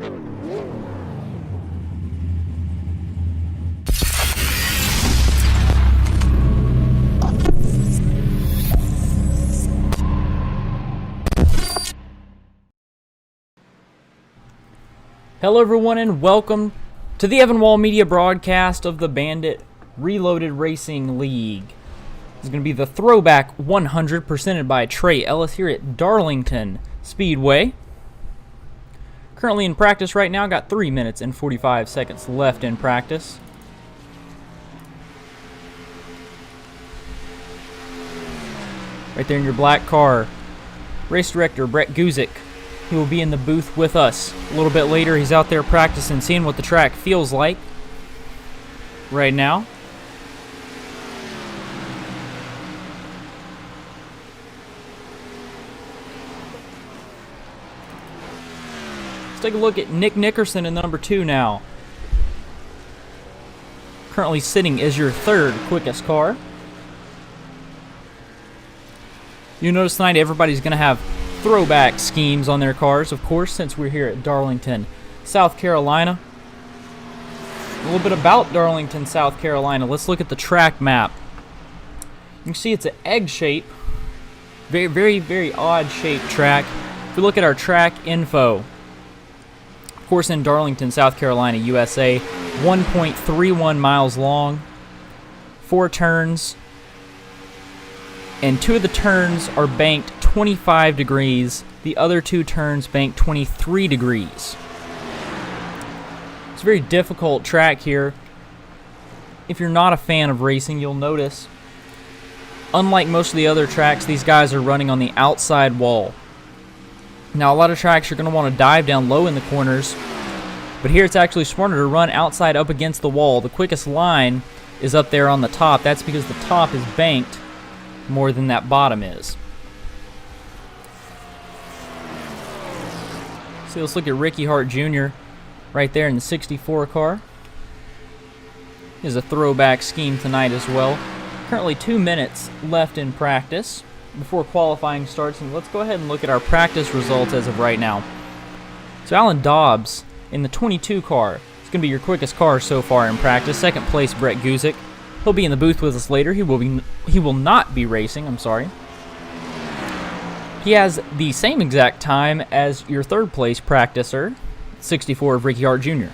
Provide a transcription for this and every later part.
Hello everyone and welcome to the Evan Wall Media broadcast of the Bandit Reloaded Racing League. This is going to be the Throwback 100 presented by Trey Ellis here at Darlington Speedway. Currently in practice right now, got 3 minutes and 45 seconds left in practice. Right there in your black car, race director Brett Guzik. He will be in the booth with us a little bit later. He's out there practicing, seeing what the track feels like right now. Let's take a look at Nick Nickerson in the number 2 now. Currently sitting as your third quickest car. You notice tonight everybody's going to have throwback schemes on their cars, of course, since we're here at Darlington, South Carolina. A little bit about Darlington, South Carolina. Let's look at the track map. You can see it's an egg shape. Very odd shaped track. If we look at our track info, of course in Darlington, South Carolina, USA, 1.31 miles long, 4 turns, and 2 of the turns are banked 25 degrees. The other 2 turns banked 23 degrees. It's a very difficult track here. If you're not a fan of racing, you'll notice, unlike most of the other tracks, these guys are running on the outside wall. Now, a lot of tracks you're going to want to dive down low in the corners, but here it's actually smarter to run outside up against the wall. The quickest line is up there on the top. That's because the top is banked more than that bottom is. So let's look at Ricky Hart Jr. right there in the 64 car. Is a throwback scheme tonight as well. Currently 2 minutes left in practice before qualifying starts, and let's go ahead and look at our practice results as of right now. So Alan Dobbs in the 22 car is going to be your quickest car so far in practice. Second place, Brett Guzik. He'll be in the booth with us later. He will not be racing, I'm sorry. He has the same exact time as your third place practicer, 64 of Ricky Hart Jr.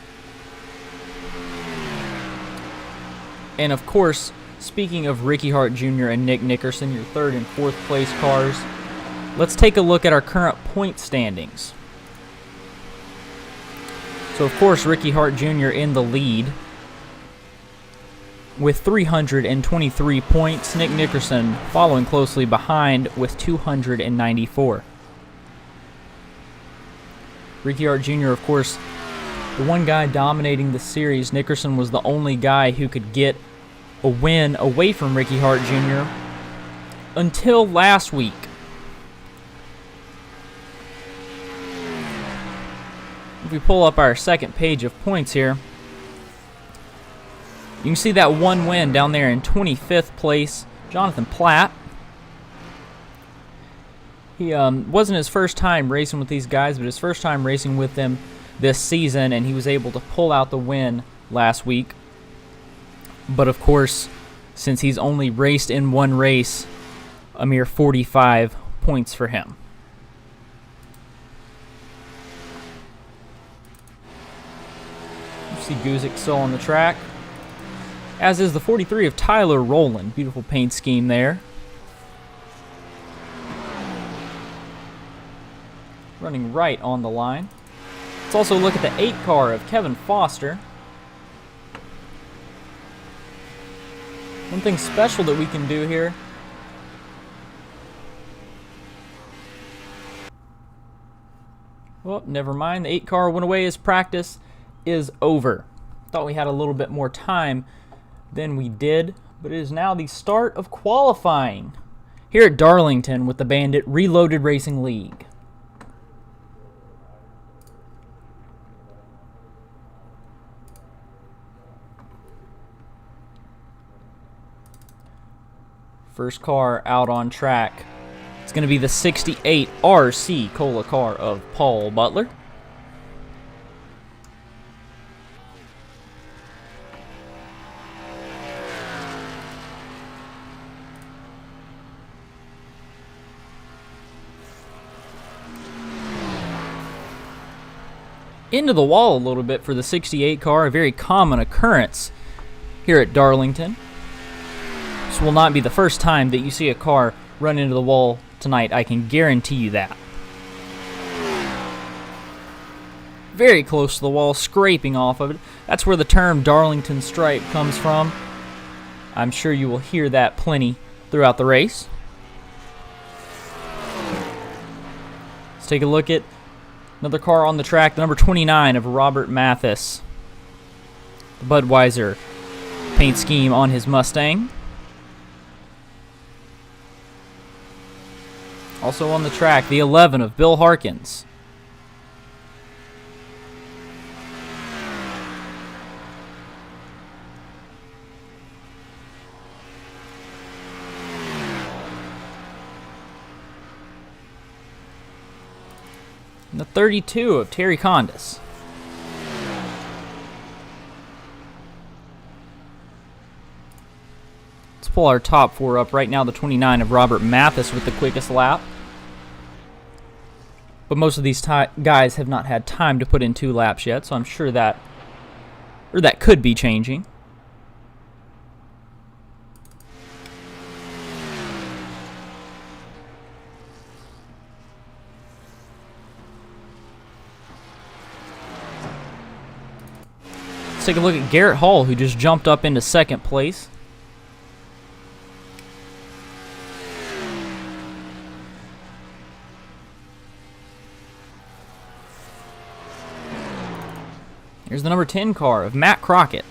And of course, speaking of Ricky Hart Jr. and Nick Nickerson, your third and fourth place cars, let's take a look at our current point standings. So of course, Ricky Hart Jr. in the lead with 323 points. Nick Nickerson following closely behind with 294. Ricky Hart Jr., of course, the one guy dominating the series. Nickerson was the only guy who could get a win away from Ricky Hart Jr. until last week. If we pull up our second page of points here, you can see that one win down there in 25th place, Jonathan Platt. He wasn't his first time racing with these guys, but his first time racing with them this season, and he was able to pull out the win last week. But of course, since he's only raced in one race, a mere 45 points for him. You see Guzik still on the track, as is the 43 of Tyler Rowland. Beautiful paint scheme there. Running right on the line. Let's also look at the 8 car of Kevin Foster. One thing special that we can do here, well, never mind. The 8 car went away as practice is over. Thought we had a little bit more time than we did, but it is now the start of qualifying here at Darlington with the Bandit Reloaded Racing League. First car out on track. It's going to be the 68 RC Cola car of Paul Butler. into the wall a little bit for the 68 car, a very common occurrence here at Darlington. This will not be the first time that you see a car run into the wall tonight, I can guarantee you that. Very close to the wall, scraping off of it. That's where the term Darlington stripe comes from. I'm sure you will hear that plenty throughout the race. Let's take a look at another car on the track, the number 29 of Robert Mathis. The Budweiser paint scheme on his Mustang. Also on the track, the 11 of Bill Harkins. And the 32 of Terry Condis. Let's pull our top four up right now. The 29 of Robert Mathis with the quickest lap. But most of these guys have not had time to put in 2 laps yet, so I'm sure that could be changing. Let's take a look at Garrett Hall, who just jumped up into second place. Here's the number 10 car of Matt Crockett.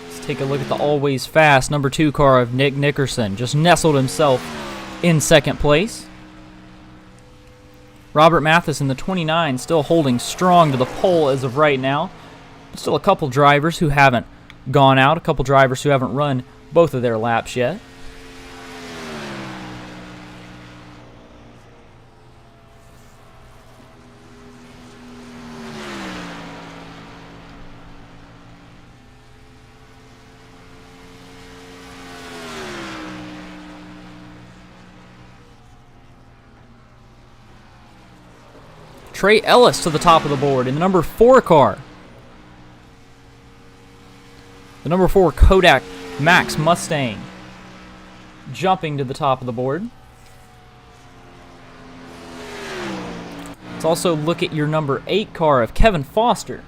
Let's take a look at the always fast number 2 car of Nick Nickerson. Just nestled himself in second place. Robert Mathis in the 29 still holding strong to the pole as of right now. Still a couple drivers who haven't gone out, a couple drivers who haven't run both of their laps yet. Trey Ellis to the top of the board in the number 4 car. The number 4 Kodak Max Mustang jumping to the top of the board. Let's also look at your number 8 car of Kevin Foster.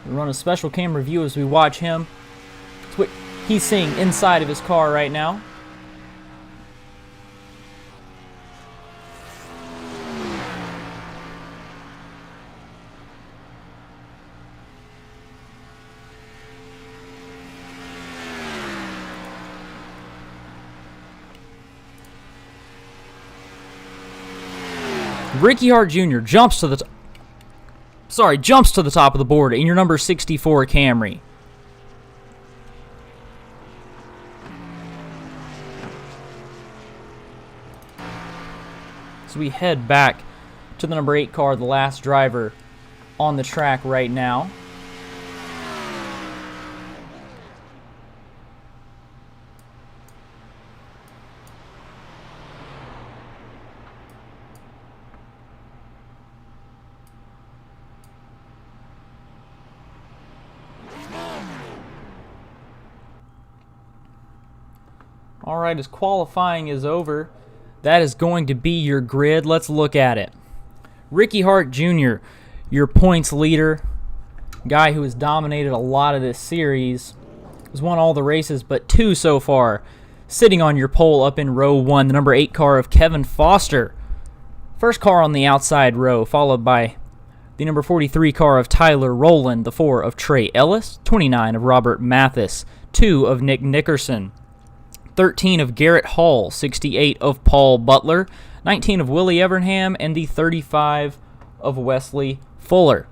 We'll run a special camera view as we watch him. That's what he's seeing inside of his car right now. Ricky Hart Jr. jumps to the top of the board in your number 64 Camry. So we head back to the number 8 car, the last driver on the track right now. All right, as qualifying is over, that is going to be your grid. Let's look at it. Ricky Hart Jr., your points leader, guy who has dominated a lot of this series, has won all the races but 2 so far. Sitting on your pole up in row 1, the number 8 car of Kevin Foster. First car on the outside row, followed by the number 43 car of Tyler Rowland, the 4 of Trey Ellis, 29 of Robert Mathis, 2 of Nick Nickerson, 13 of Garrett Hall, 68 of Paul Butler, 19 of Willie Evernham, and the 35 of Wesley Fuller.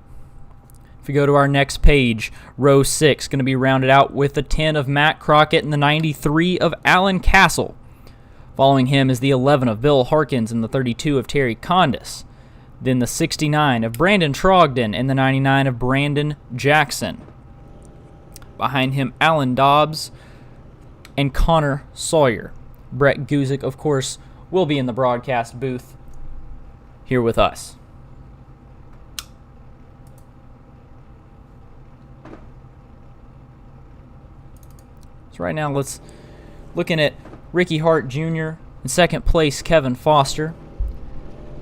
If we go to our next page, row 6 going to be rounded out with the 10 of Matt Crockett and the 93 of Alan Castle. Following him is the 11 of Bill Harkins and the 32 of Terry Condis. Then the 69 of Brandon Trogdon and the 99 of Brandon Jackson. Behind him, Alan Dobbs and Connor Sawyer. Brett Guzik, of course, will be in the broadcast booth here with us. So right now, let's looking at Ricky Hart Jr. in second place, Kevin Foster,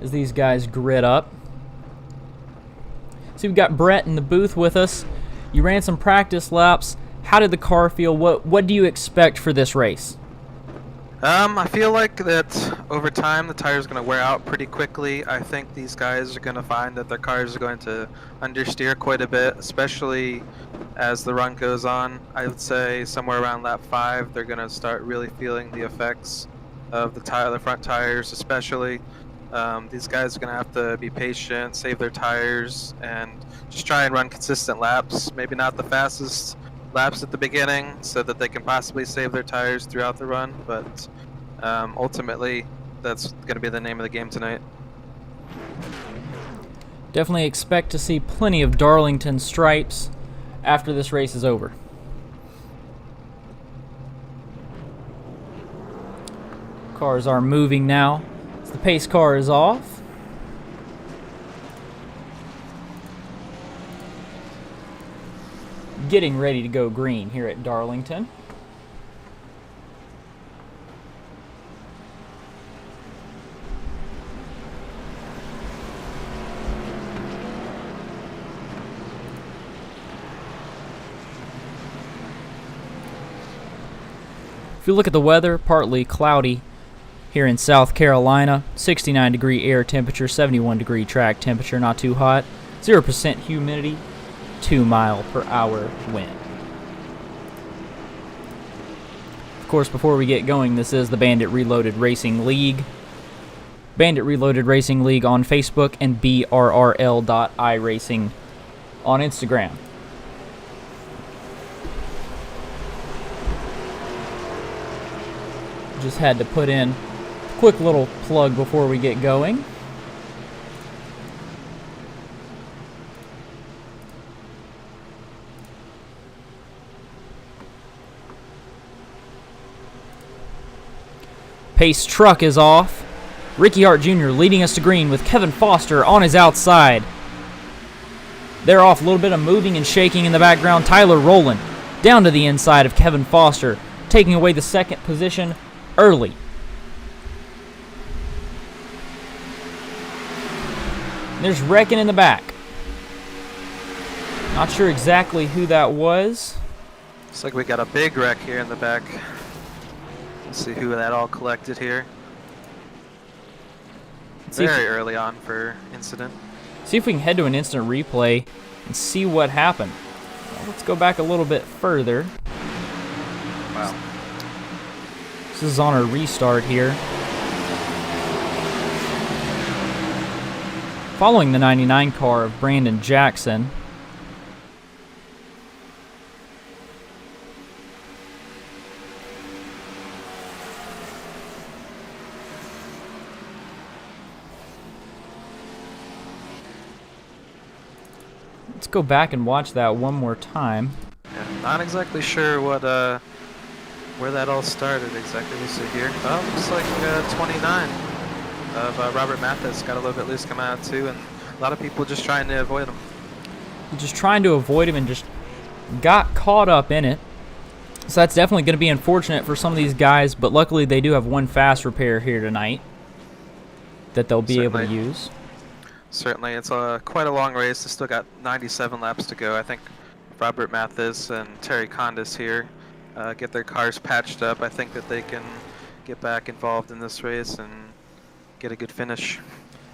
as these guys grid up. So we've got Brett in the booth with us. You ran some practice laps. How did the car feel? What do you expect for this race? I feel like that over time the tires are going to wear out pretty quickly. I think these guys are going to find that their cars are going to understeer quite a bit, especially as the run goes on. I would say somewhere around lap 5 they're going to start really feeling the effects of the front tires especially. These guys are going to have to be patient, save their tires, and just try and run consistent laps. Maybe not the fastest laps at the beginning so that they can possibly save their tires throughout the run, but ultimately that's going to be the name of the game tonight. Definitely expect to see plenty of Darlington stripes after this race is over. Cars are moving now. The pace car is off. Getting ready to go green here at Darlington. If you look at the weather, partly cloudy here in South Carolina. 69-degree air temperature, 71-degree track temperature, not too hot. 0% humidity, 2-mile-per-hour wind. Of course, before we get going, this is the Bandit Reloaded Racing League. Bandit Reloaded Racing League on Facebook and BRRL.iRacing on Instagram. Just had to put in a quick little plug before we get going. Pace truck is off. Ricky Hart Jr. leading us to green with Kevin Foster on his outside. They're off, a little bit of moving and shaking in the background. Tyler Rowland down to the inside of Kevin Foster, taking away the second position early. There's wrecking in the back. Not sure exactly who that was. Looks like we got a big wreck here in the back. Let's see who that all collected here. Very early on for incident. See if we can head to an instant replay and see what happened. Well, let's go back a little bit further. Wow. This is on our restart here. Following the 99 car of Brandon Jackson. Let's go back and watch that one more time. Yeah, not exactly sure what where that all started exactly. Let's see here. Oh, looks like 29 of Robert Mathis got a little bit loose coming out too, and a lot of people just trying to avoid him. Just trying to avoid him and just got caught up in it. So that's definitely going to be unfortunate for some of these guys, but luckily they do have one fast repair here tonight that they'll be able to use. Certainly, it's quite a long race. They still got 97 laps to go. I think Robert Mathis and Terry Condis here get their cars patched up. I think that they can get back involved in this race and get a good finish.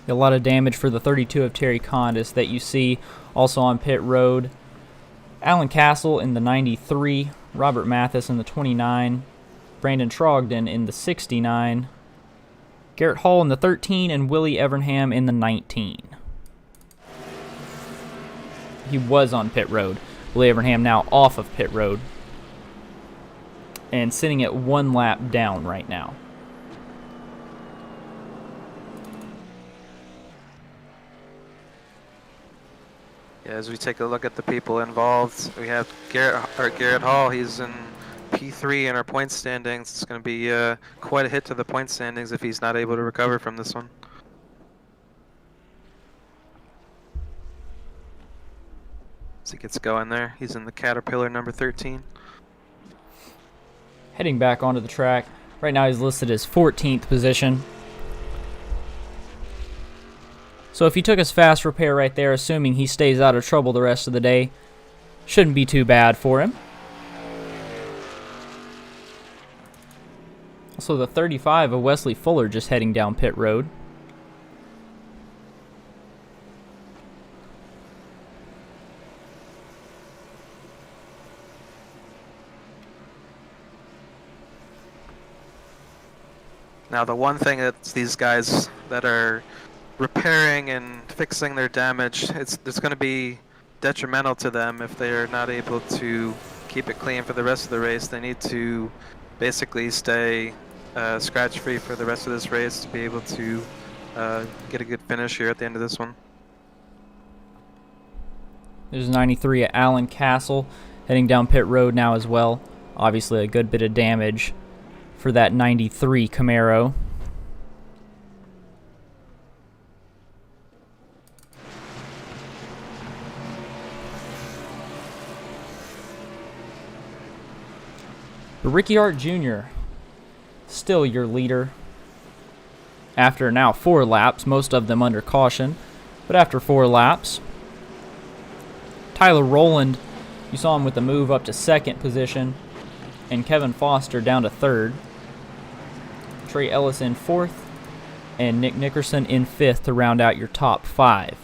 A lot of damage for the 32 of Terry Condis that you see also on pit road. Alan Castle in the 93, Robert Mathis in the 29, Brandon Trogdon in the 69, Garrett Hall in the 13, and Willie Evernham in the 19. he was on pit road. Will Abraham now off of pit road and sitting at 1 lap down right now. Yeah, as we take a look at the people involved, we have Garrett Hall. He's in P3 in our point standings. It's going to be quite a hit to the point standings if he's not able to recover from this one. As he gets going there, he's in the Caterpillar number 13. Heading back onto the track. Right now he's listed as 14th position. So if he took his fast repair right there, assuming he stays out of trouble the rest of the day, shouldn't be too bad for him. Also the 35 of Wesley Fuller just heading down pit road. Now the one thing that these guys that are repairing and fixing their damage, it's going to be detrimental to them if they are not able to keep it clean for the rest of the race. They need to basically stay scratch free for the rest of this race to be able to get a good finish here at the end of this one. There's 93 at Allen Castle heading down pit road now as well. Obviously a good bit of damage for that 93 Camaro. But Ricky Hart Jr., still your leader after now 4 laps, most of them under caution, but after 4 laps. Tyler Rowland, you saw him with the move up to 2nd position, and Kevin Foster down to 3rd. Trey Ellis in 4th, and Nick Nickerson in 5th to round out your top 5.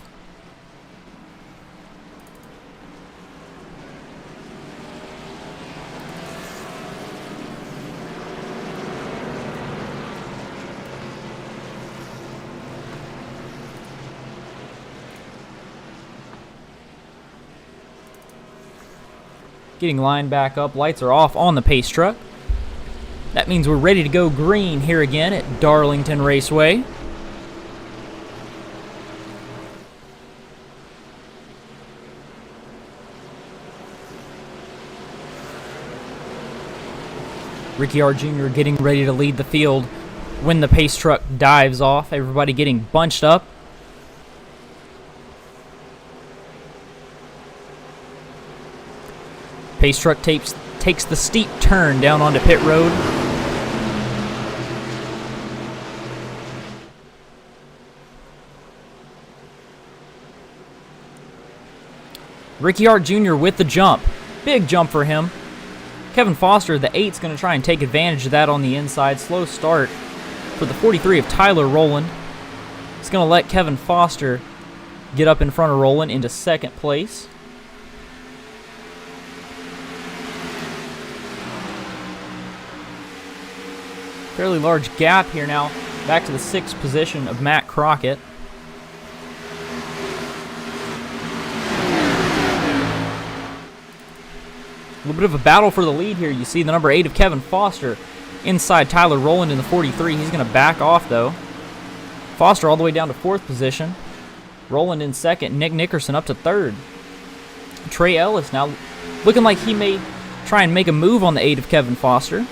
Getting lined back up, lights are off on the pace truck. That means we're ready to go green here again at Darlington Raceway. Ricky Hart Jr. getting ready to lead the field when the pace truck dives off. Everybody getting bunched up. Pace truck takes the steep turn down onto pit road. Ricky Hart Jr. with the jump. Big jump for him. Kevin Foster, the 8's going to try and take advantage of that on the inside. Slow start for the 43 of Tyler Rowland. It's going to let Kevin Foster get up in front of Rowland into 2nd place. Fairly large gap here now. Back to the 6th position of Matt Crockett. A little bit of a battle for the lead here. You see the number 8 of Kevin Foster inside Tyler Rowland in the 43. He's going to back off, though. Foster all the way down to 4th position. Rowland in 2nd. Nick Nickerson up to 3rd. Trey Ellis now looking like he may try and make a move on the 8 of Kevin Foster.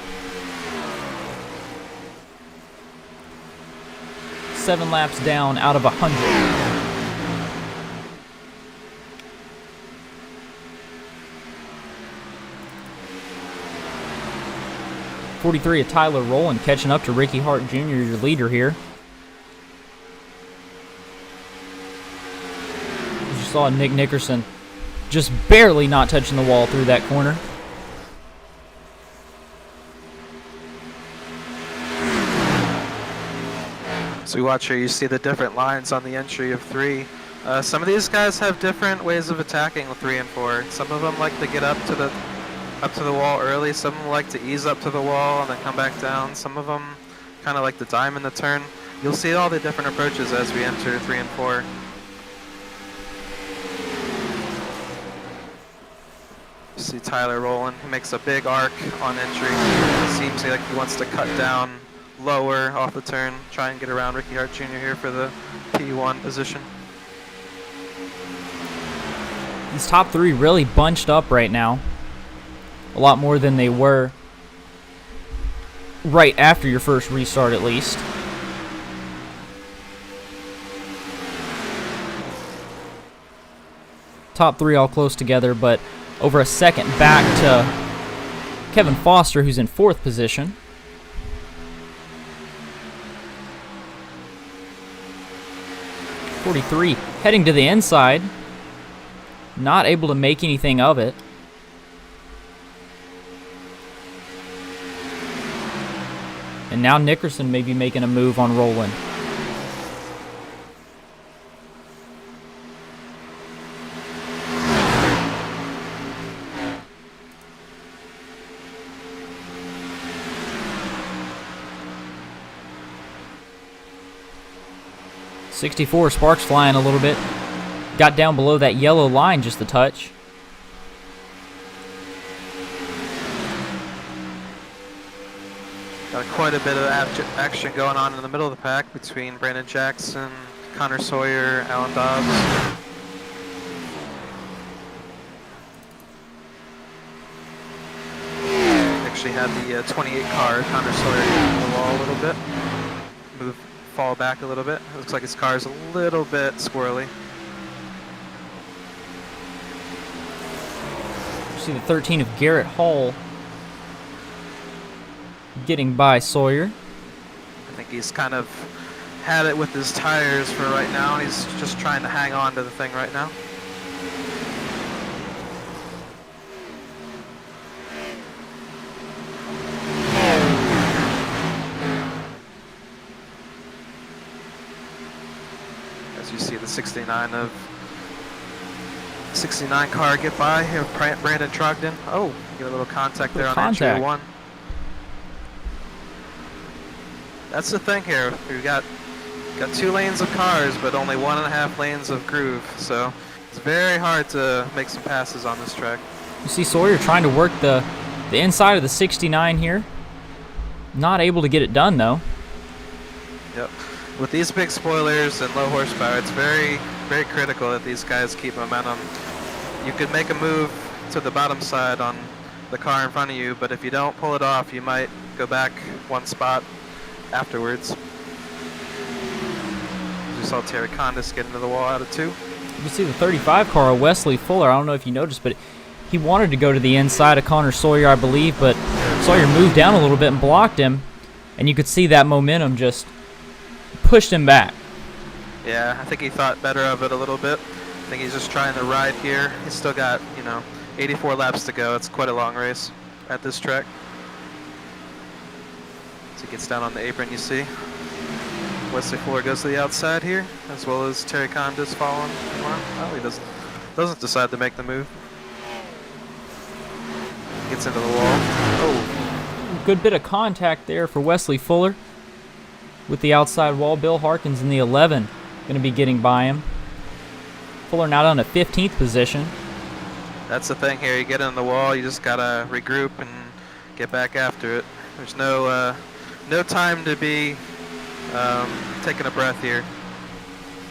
7 laps down out of 100. 43 of Tyler Rowland catching up to Ricky Hart Jr., your leader here. As you saw Nick Nickerson just barely not touching the wall through that corner. So we watch here, you see the different lines on the entry of 3. Some of these guys have different ways of attacking with 3 and 4. Some of them like to get up to the wall early. Some of them like to ease up to the wall and then come back down. Some of them kind of like to diamond the turn. You'll see all the different approaches as we enter 3 and 4. See Tyler rolling. He makes a big arc on entry. Seems like he wants to cut down lower off the turn, try and get around Ricky Hart Jr. here for the P1 position. These top three really bunched up right now. A lot more than they were right after your first restart, at least. Top three all close together, but over a second back to Kevin Foster, who's in 4th position. .43 heading to the inside. Not able to make anything of it. And now Nickerson may be making a move on Roland. .64, sparks flying a little bit. Got down below that yellow line just a touch. Got quite a bit of action going on in the middle of the pack between Brandon Jackson, Connor Sawyer, Alan Dobbs. Actually had the 28 car, Connor Sawyer, on the wall a little bit. Fall back a little bit. It looks like his car is a little bit squirrely. See the 13 of Garrett Hall getting by Sawyer. I think he's kind of had it with his tires for right now, and he's just trying to hang on to the thing right now. As you see the 69 car get by here, Brandon Trogdon. Oh, get a little contact there on entry 1. That's the thing here. We've got 2 lanes of cars, but only 1.5 lanes of groove. So it's very hard to make some passes on this track. You see Sawyer trying to work the inside of the 69 here. Not able to get it done though. Yep. With these big spoilers and low horsepower, it's very, very critical that these guys keep momentum. You could make a move to the bottom side on the car in front of you, but if you don't pull it off, you might go back 1 spot afterwards. We saw Terry Condis get into the wall out of 2. You see the 35 car, Wesley Fuller. I don't know if you noticed, but he wanted to go to the inside of Connor Sawyer, I believe, but Sawyer moved down a little bit and blocked him, and you could see that momentum just pushed him back. Yeah, I think he thought better of it a little bit. I think he's just trying to ride here. He's still got, 84 laps to go. It's quite a long race at this track. As he gets down on the apron, you see Wesley Fuller goes to the outside here, as well as Terry Condis following him on. Oh, he doesn't decide to make the move. Gets into the wall. Oh, good bit of contact there for Wesley Fuller with the outside wall. Bill Harkins in the 11 going to be getting by him. Fuller now down to 15th position. That's the thing here. You get in the wall, you just gotta regroup and get back after it. There's no time to be taking a breath here.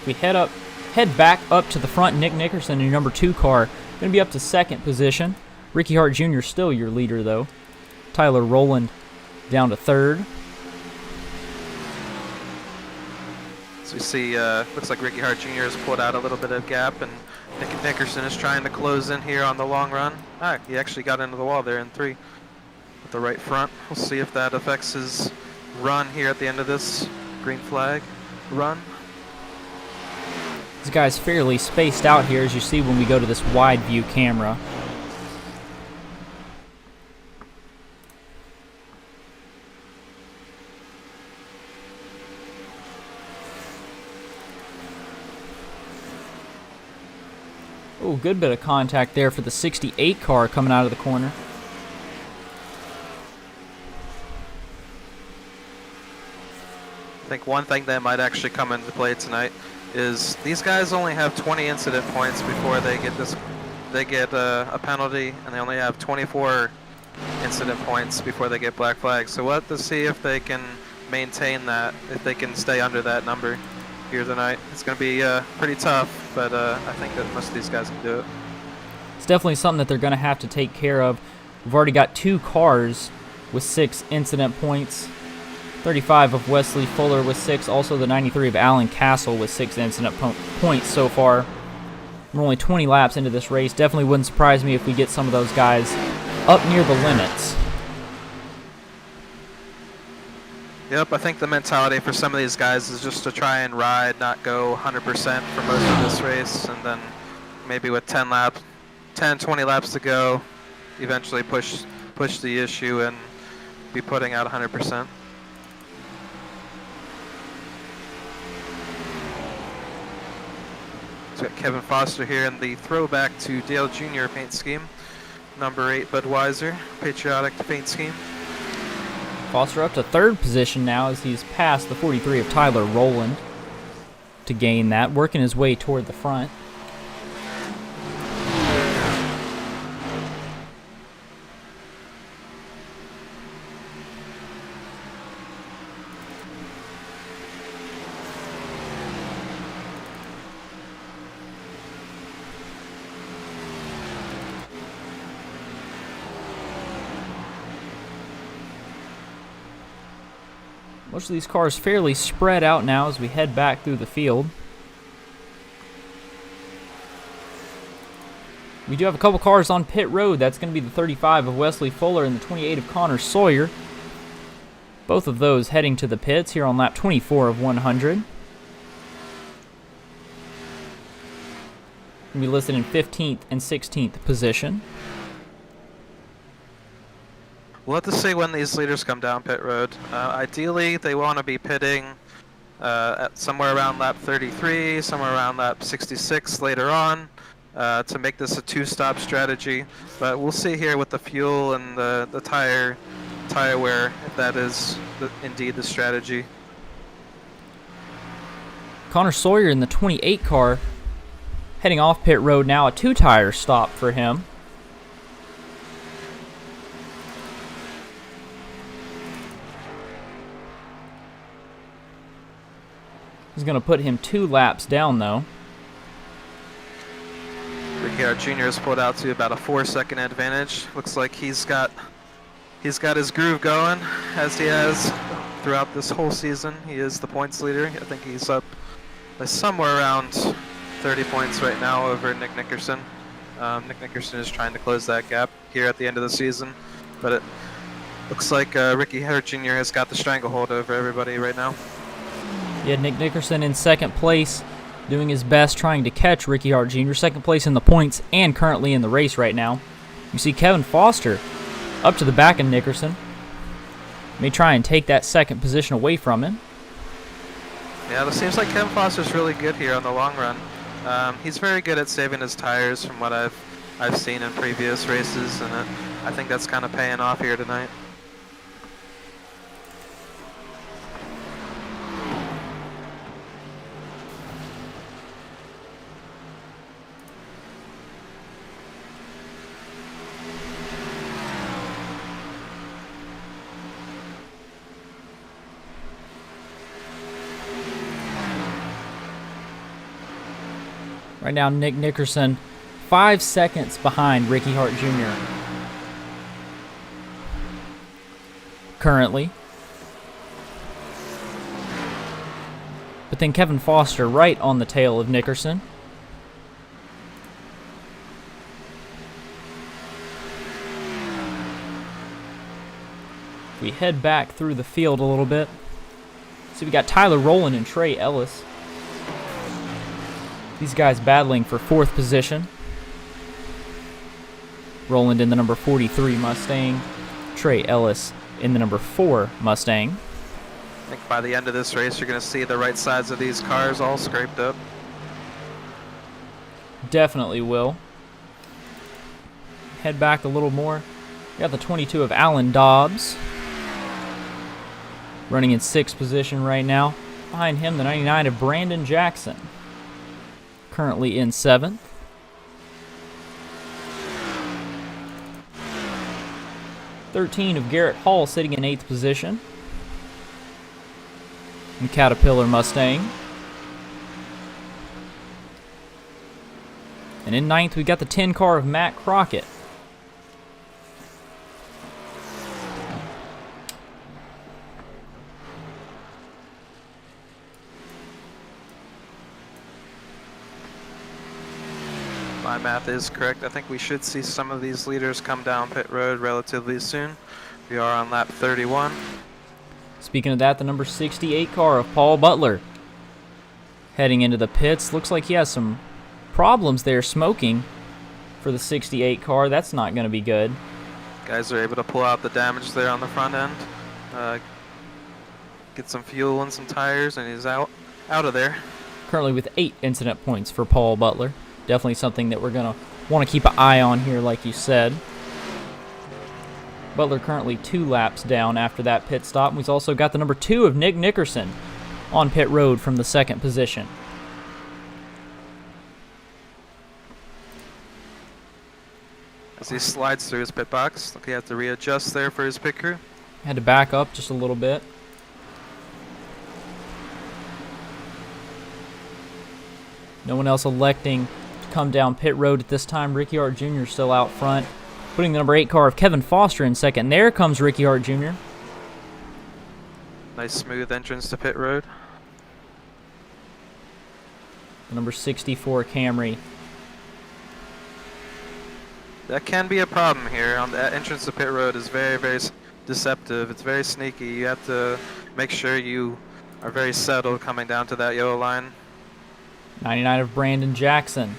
We head back up to the front. Nick Nickerson in your number 2 car going to be up to 2nd position. Ricky Hart Jr. still your leader though. Tyler Rowland down to 3rd. So we see, looks like Ricky Hart Jr. has pulled out a little bit of gap, and Nick Nickerson is trying to close in here on the long run. Ah, he actually got into the wall there in 3 with the right front. We'll see if that affects his run here at the end of this green flag run. This guy's fairly spaced out here, as you see when we go to this wide view camera. Oh, good bit of contact there for the 68 car coming out of the corner. I think one thing that might actually come into play tonight is these guys only have 20 incident points before they get they get a penalty, and they only have 24 incident points before they get black flags. So we'll have to see if they can maintain that, if they can stay under that number here tonight. It's going to be pretty tough, but I think that most of these guys can do it. It's definitely something that they're going to have to take care of. We've already got 2 cars with 6 incident points. 35 of Wesley Fuller with 6. Also the 93 of Alan Castle with 6 incident points so far. We're only 20 laps into this race. Definitely wouldn't surprise me if we get some of those guys up near the limits. Yep, I think the mentality for some of these guys is just to try and ride, not go 100% for most of this race, and then maybe with 10, 20 laps to go, eventually push the issue and be putting out 100%. So we got Kevin Foster here in the Throwback to Dale Jr. paint scheme. Number 8 Budweiser, patriotic paint scheme. Foster up to 3rd position now as he's passed the 43 of Tyler Rowland to gain that, working his way toward the front. Most of these cars fairly spread out now as we head back through the field. We do have a couple cars on pit road. That's going to be the 35 of Wesley Fuller and the 28 of Connor Sawyer. Both of those heading to the pits here on lap 24 of 100. Going to be listed in 15th and 16th position. We'll have to see when these leaders come down pit road. Ideally, they want to be pitting at somewhere around lap 33, somewhere around lap 66 later on to make this a 2-stop strategy. But we'll see here with the fuel and the tire wear if that is indeed the strategy. Connor Sawyer in the 28 car heading off pit road now, a 2-tire stop for him. He's going to put him 2 laps down, though. Ricciardo Jr. has pulled out to about a 4-second advantage. Looks like he's got his groove going, as he has throughout this whole season. He is the points leader. I think he's up somewhere around 30 points right now over Nick Nickerson. Nick Nickerson is trying to close that gap here at the end of the season, but it looks like Ricciardo Jr. has got the stranglehold over everybody right now. Yeah, Nick Nickerson in 2nd place, doing his best trying to catch Ricciardo Jr. 2nd place in the points and currently in the race right now. You see Kevin Foster up to the back of Nickerson. May try and take that 2nd position away from him. Yeah, it seems like Kevin Foster's really good here on the long run. He's very good at saving his tires from what I've seen in previous races, and I think that's kind of paying off here tonight. Right now, Nick Nickerson 5 seconds behind Ricky Hart Jr. currently. But then Kevin Foster right on the tail of Nickerson. We head back through the field a little bit. So we got Tyler Rowland and Trey Ellis. These guys battling for 4th position. Rowland in the number 43 Mustang. Trey Ellis in the number 4 Mustang. I think by the end of this race, you're going to see the right sides of these cars all scraped up. Definitely will. Head back a little more. We got the 22 of Alan Dobbs. Running in 6th position right now. Behind him, the 99 of Brandon Jackson. Currently in 7th. 13 of Garrett Hall sitting in 8th position. And Caterpillar Mustang. And in 9th, we got the 10 car of Matt Crockett. My math is correct. I think we should see some of these leaders come down pit road relatively soon. We are on lap 31. Speaking of that, the number 68 car of Paul Butler heading into the pits. Looks like he has some problems there smoking for the 68 car. That's not going to be good. Guys are able to pull out the damage there on the front end. Get some fuel and some tires, and he's out of there. Currently with 8 incident points for Paul Butler. Definitely something that we're going to want to keep an eye on here, like you said. Butler currently 2 laps down after that pit stop. We've also got the number 2 of Nick Nickerson on pit road from the 2nd position. As he slides through his pit box, look, he has to readjust there for his pit crew. Had to back up just a little bit. No one else electing to come down pit road at this time. Ricky Hart Jr. still out front, putting the number 8 car of Kevin Foster in second. There comes Ricky Hart Jr. Nice smooth entrance to pit road. The number 64 Camry. That can be a problem here. On the entrance to pit road is very, very deceptive. It's very sneaky. You have to make sure you are very settled coming down to that yellow line. 99 of Brandon Jackson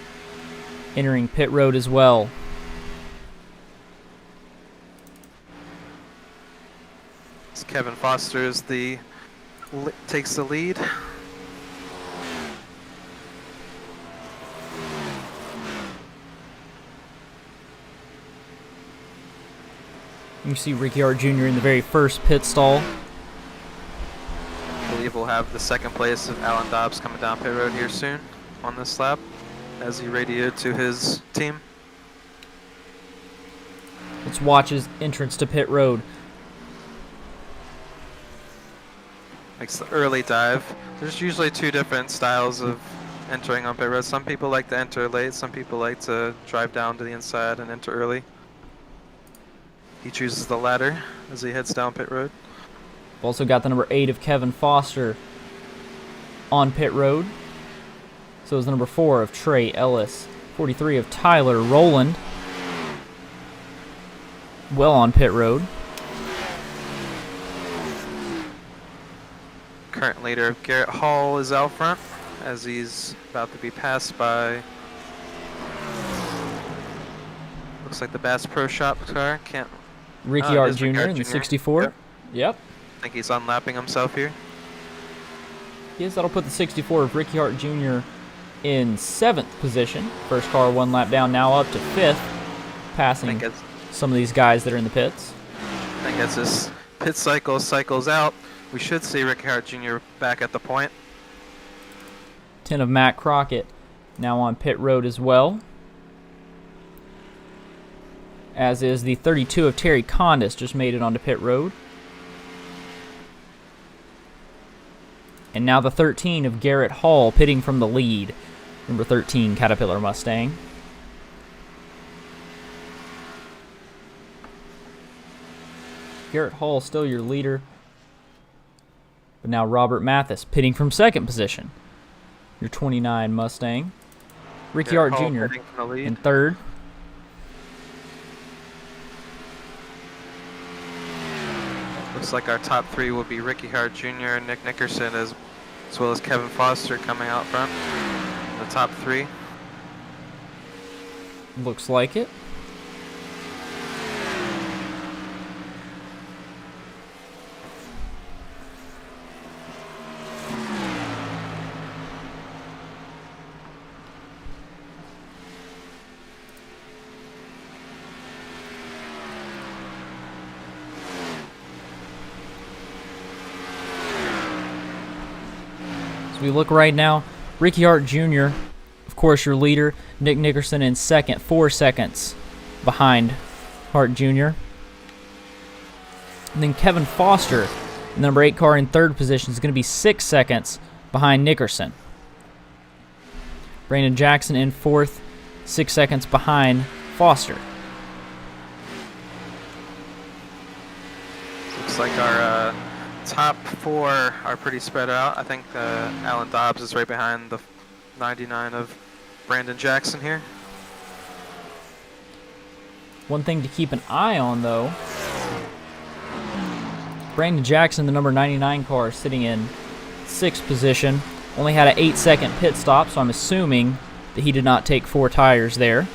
entering pit road as well. As Kevin Foster takes the lead. You see Ricky Hart Jr. in the very first pit stall. I believe we'll have the 2nd place of Alan Dobbs coming down pit road here soon on this lap as he radioed to his team. Let's watch his entrance to pit road. Makes the early dive. There's usually 2 different styles of entering on pit road. Some people like to enter late, some people like to drive down to the inside and enter early. He chooses the latter as he heads down pit road. We've also got the number 8 of Kevin Foster on pit road. So is the number 4 of Trey Ellis. 43 of Tyler Rowland. Well on pit road. Current leader of Garrett Hall is out front as he's about to be passed by, looks like the Bass Pro Shop car. Ricky Hart Jr. in the 64. Yep. I think he's unlapping himself here. Yes, that'll put the 64 of Ricky Hart Jr. in 7th position. First car 1 lap down, now up to 5th, passing some of these guys that are in the pits. I think as this pit cycles out, we should see Ricky Hart Jr. back at the point. 10 of Matt Crockett now on pit road as well. As is the 32 of Terry Condis, just made it onto pit road. And now the 13 of Garrett Hall pitting from the lead. Number 13 Caterpillar Mustang. Garrett Hall still your leader. But now Robert Mathis pitting from 2nd position. Your 29 Mustang. Ricky Hart Jr. in 3rd. Looks like our top 3 will be Ricky Hart Jr. and Nick Nickerson, as well as Kevin Foster coming out front. The top 3. Looks like it. As we look right now, Ricky Hart Jr., of course your leader, Nick Nickerson in 2nd, 4 seconds behind Hart Jr. And then Kevin Foster, the number 8 car in third position, is going to be 6 seconds behind Nickerson. Brandon Jackson in fourth, 6 seconds behind Foster. Looks like our top 4 are pretty spread out. I think Alan Dobbs is right behind the 99 of Brandon Jackson here. One thing to keep an eye on, though, Brandon Jackson, the number 99 car, sitting in 6th position, only had an 8-second pit stop, so I'm assuming that he did not take 4 tires there.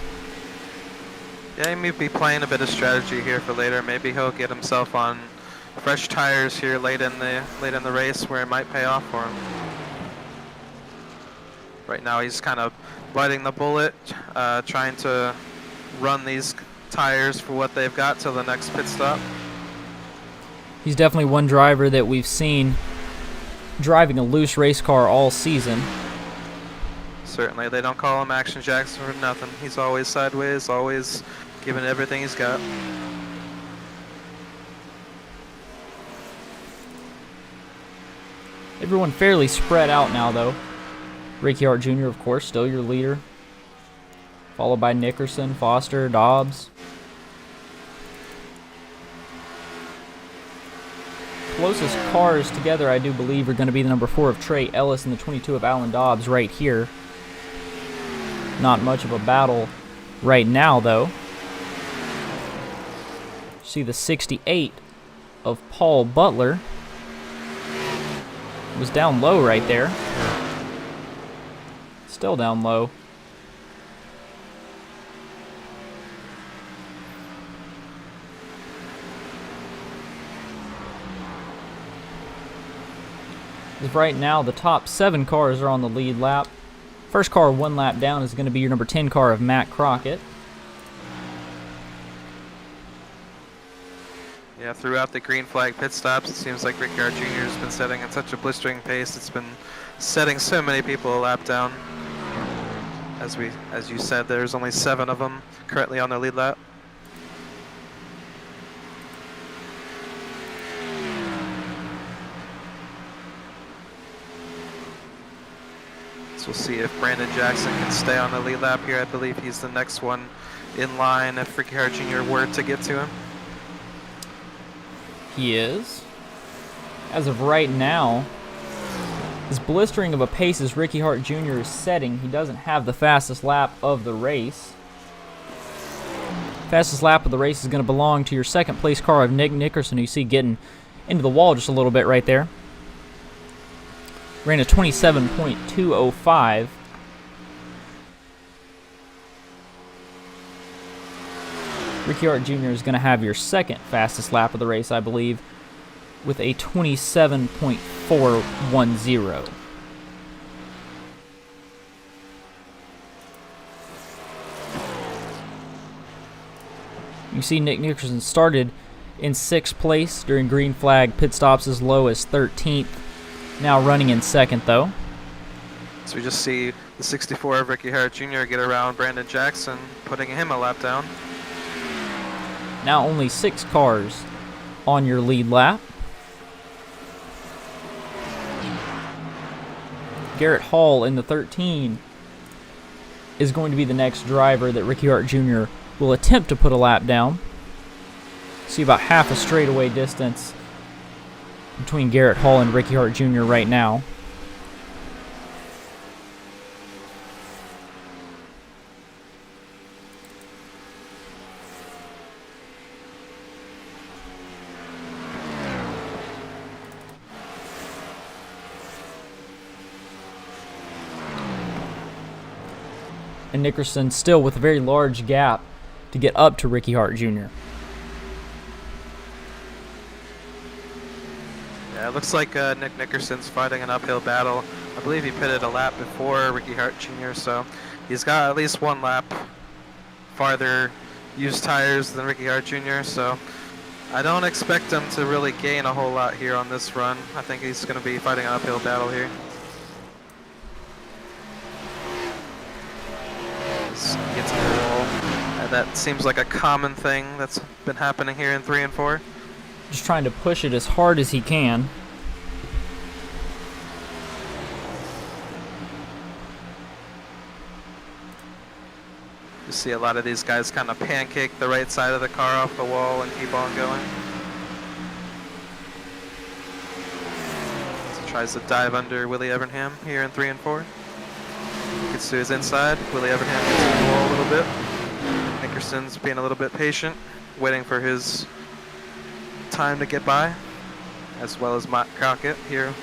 Yeah, he may be playing a bit of strategy here for later. Maybe he'll get himself on fresh tires here late in the race where it might pay off for him. Right now he's kind of biting the bullet, trying to run these tires for what they've got till the next pit stop. He's definitely one driver that we've seen driving a loose race car all season. Certainly, they don't call him Action Jackson for nothing. He's always sideways, always giving everything he's got. Everyone fairly spread out now, though. Ricky Hart Jr., of course, still your leader. Followed by Nickerson, Foster, Dobbs. Closest cars together, I do believe, are going to be the number 4 of Trey Ellis and the 22 of Alan Dobbs right here. Not much of a battle right now, though. See the 68 of Paul Butler. Was down low right there. Still down low. As right now, the top 7 cars are on the lead lap. First car 1 lap down is going to be your number 10 car of Matt Crockett. Yeah, throughout the green flag pit stops, it seems like Ricky Hart Jr. has been setting at such a blistering pace. It's been setting so many people a lap down. As you said, there's only 7 of them currently on the lead lap. So we'll see if Brandon Jackson can stay on the lead lap here. I believe he's the next one in line if Ricky Hart Jr. were to get to him. He is. As of right now, as blistering of a pace as Ricky Hart Jr. is setting, he doesn't have the fastest lap of the race. Fastest lap of the race is going to belong to your second place car of Nick Nickerson, who you see getting into the wall just a little bit right there. Ran a 27.205. Ricky Hart Jr. is going to have your second fastest lap of the race, I believe, with a 27.410. You see Nick Nickerson started in 6th place during green flag pit stops as low as 13th. Now running in 2nd, though. So we just see the 64 of Ricky Hart Jr. get around Brandon Jackson, putting him a lap down. Now only 6 cars on your lead lap. Garrett Hall in the 13 is going to be the next driver that Ricky Hart Jr. will attempt to put a lap down. See about half a straightaway distance between Garrett Hall and Ricky Hart Jr. right now. And Nickerson still with a very large gap to get up to Ricky Hart Jr. Yeah, it looks like Nick Nickerson's fighting an uphill battle. I believe he pitted a lap before Ricky Hart Jr., so he's got at least 1 lap farther used tires than Ricky Hart Jr., so I don't expect him to really gain a whole lot here on this run. I think he's going to be fighting an uphill battle here. Gets in the wall. That seems like a common thing that's been happening here in 3 and 4. Just trying to push it as hard as he can. You see a lot of these guys kind of pancake the right side of the car off the wall and keep on going. So tries to dive under Willie Evernham here in 3 and 4. Gets to his inside. Willie Evernham gets to the wall a little bit. Nickerson's being a little bit patient, waiting for his time to get by, as well as Matt Crockett here.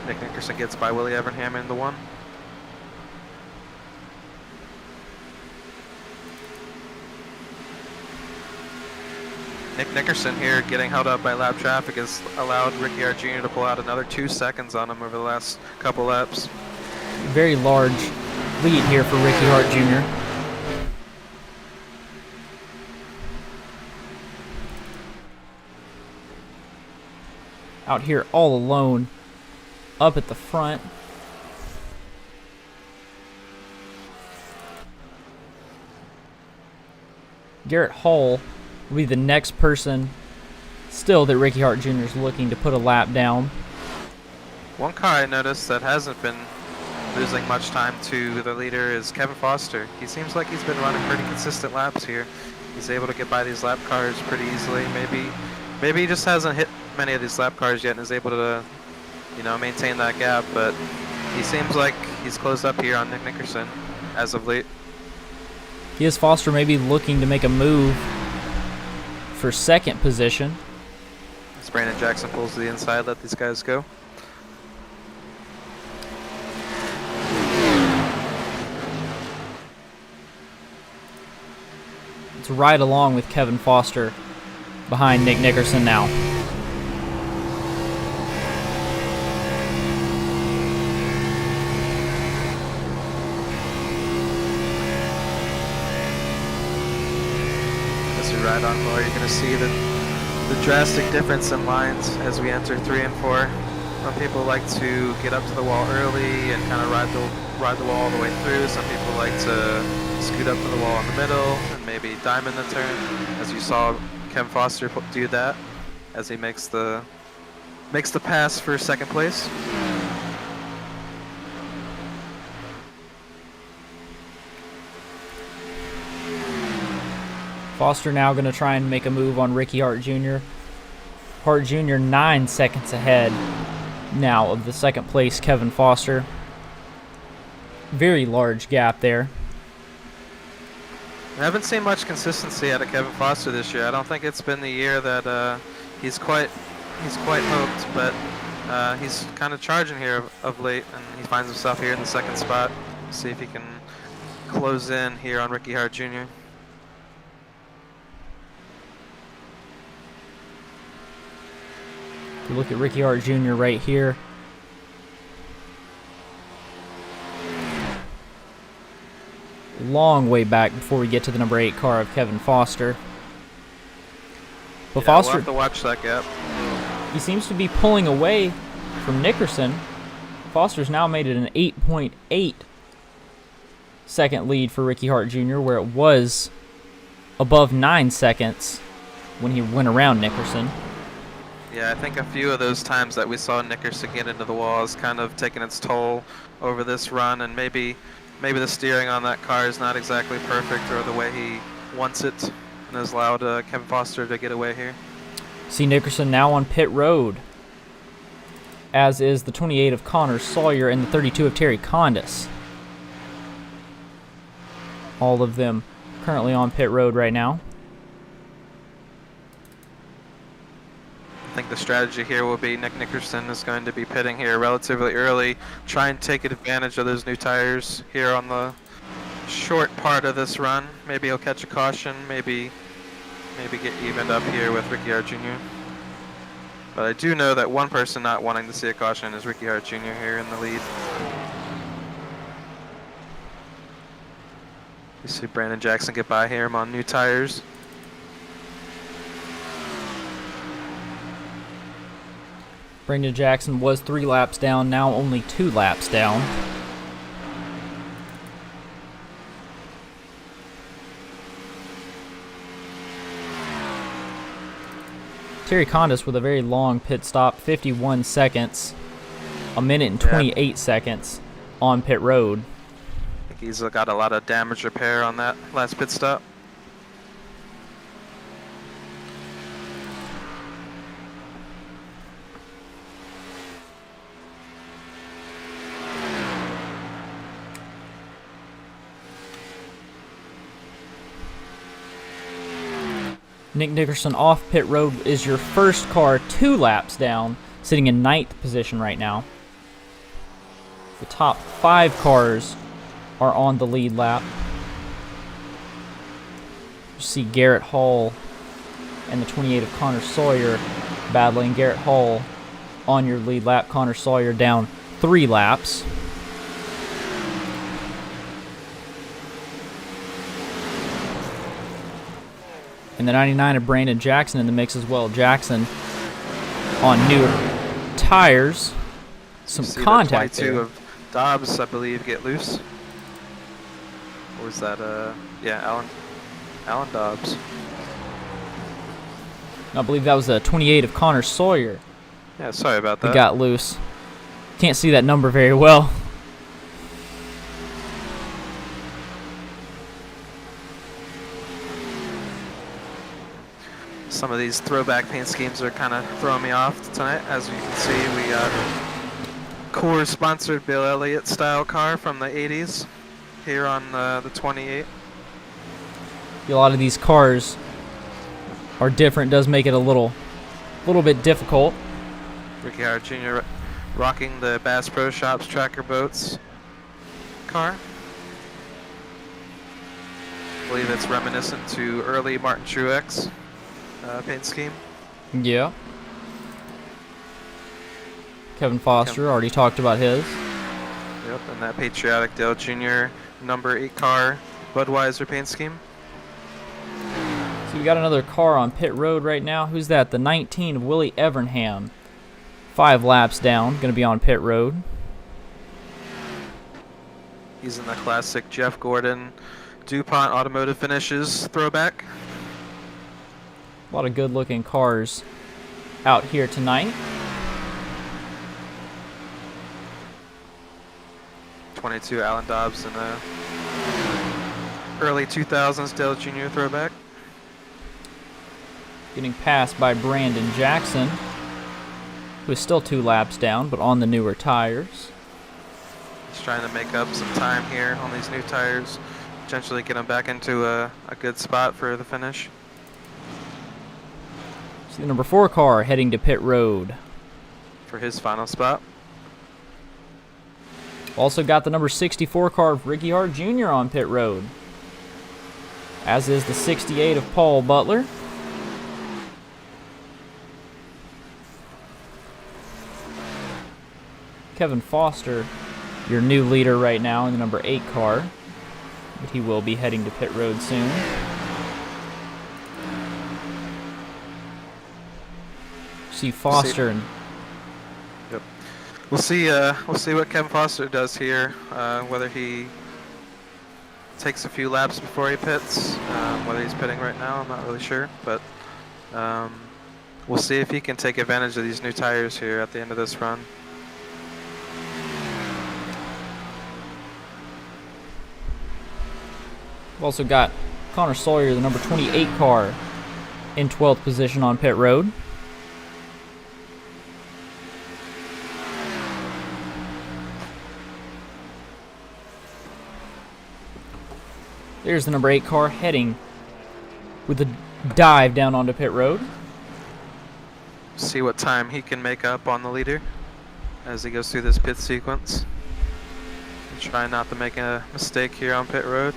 Nick Nickerson gets by Willie Evernham in the 1. Nick Nickerson here getting held up by lap traffic has allowed Ricky Hart Jr. to pull out another 2 seconds on him over the last couple laps. Very large lead here for Ricky Hart Jr. Out here all alone up at the front. Garrett Hall will be the next person still that Ricky Hart Jr. is looking to put a lap down. One car I noticed that hasn't been losing much time to the leader is Kevin Foster. He seems like he's been running pretty consistent laps here. He's able to get by these lap cars pretty easily. Maybe he just hasn't hit many of these lap cars yet and is able to, you know, maintain that gap, but he seems like he's closed up here on Nick Nickerson as of late. Here's Foster maybe looking to make a move for second position. As Brandon Jackson pulls to the inside, let these guys go. It's right along with Kevin Foster behind Nick Nickerson now. As we ride on more, you're going to see the drastic difference in lines as we enter 3 and 4. Some people like to get up to the wall early and kind of ride the wall all the way through. Some people like to scoot up to the wall in the middle and maybe diamond the turn, as you saw Kevin Foster do that as he makes the pass for second place. Foster now going to try and make a move on Ricky Hart Jr. Hart Jr. 9 seconds ahead now of the second place Kevin Foster. Very large gap there. I haven't seen much consistency out of Kevin Foster this year. I don't think it's been the year that he's quite hoped, but he's kind of charging here of late, and he finds himself here in the second spot. See if he can close in here on Ricky Hart Jr. If you look at Ricky Hart Jr. right here, long way back before we get to the number 8 car of Kevin Foster. But yeah, Foster, we'll have to watch that gap. He seems to be pulling away from Nickerson. Foster's now made it an 8.8 second lead for Ricky Hart Jr., where it was above 9 seconds when he went around Nickerson. Yeah, I think a few of those times that we saw Nickerson get into the wall has kind of taken its toll over this run, and maybe the steering on that car is not exactly perfect or the way he wants it, and has allowed Kevin Foster to get away here. See Nickerson now on pit road, as is the 28 of Connor Sawyer and the 32 of Terry Condis. All of them currently on pit road right now. I think the strategy here will be Nick Nickerson is going to be pitting here relatively early, try and take advantage of those new tires here on the short part of this run. Maybe he'll catch a caution, maybe get evened up here with Ricky Hart Jr. But I do know that one person not wanting to see a caution is Ricky Hart Jr. here in the lead. You see Brandon Jackson get by here on new tires. Brandon Jackson was 3 laps down, now only 2 laps down. Terry Condis with a very long pit stop, 51 seconds, a minute and 28 seconds on pit road. I think he's got a lot of damage repair on that last pit stop. Nick Dickerson off pit road is your first car 2 laps down, sitting in 9th position right now. The top 5 cars are on the lead lap. You see Garrett Hall and the 28 of Connor Sawyer battling. Garrett Hall on your lead lap, Connor Sawyer down 3 laps. And the 99 of Brandon Jackson in the mix as well. Jackson on new tires. Some contact the 22 there. of Dobbs, I believe, get loose. Or was that, yeah, Alan Dobbs. I believe that was the 28 of Connor Sawyer. Yeah, sorry about that. That got loose. Can't see that number very well. Some of these throwback paint schemes are kind of throwing me off tonight. As you can see, we got a Coors-sponsored Bill Elliott style car from the 80s here on the 28. A lot of these cars are different. Does make it a little bit difficult. Ricky Howard Jr. rocking the Bass Pro Shops Tracker Boats car. I believe it's reminiscent to early Martin Truex paint scheme. Yeah. Kevin Foster already talked about his. Yep, and that Patriotic Dale Jr. number 8 car Budweiser paint scheme. So we got another car on pit road right now. Who's that? The 19 of Willie Evernham. 5 laps down, going to be on pit road. He's in the classic Jeff Gordon DuPont Automotive Finishes throwback. A lot of good-looking cars out here tonight. 22 Alan Dobbs in the early 2000s Dale Jr. throwback. Getting passed by Brandon Jackson, who is still 2 laps down, but on the newer tires. He's trying to make up some time here on these new tires. Potentially get him back into a good spot for the finish. See the number 4 car heading to pit road. For his final spot. Also got the number 64 car of Ricky Hart Jr. on pit road. As is the 68 of Paul Butler. Kevin Foster, your new leader right now in the number 8 car. But he will be heading to pit road soon. See Foster and yep. We'll see what Kevin Foster does here. Whether he takes a few laps before he pits, whether he's pitting right now, I'm not really sure. But we'll see if he can take advantage of these new tires here at the end of this run. we've also got Connor Sawyer, the number 28 car, in 12th position on pit road. There's the number 8 car heading with a dive down onto pit road. See what time he can make up on the leader as he goes through this pit sequence. And try not to make a mistake here on pit road.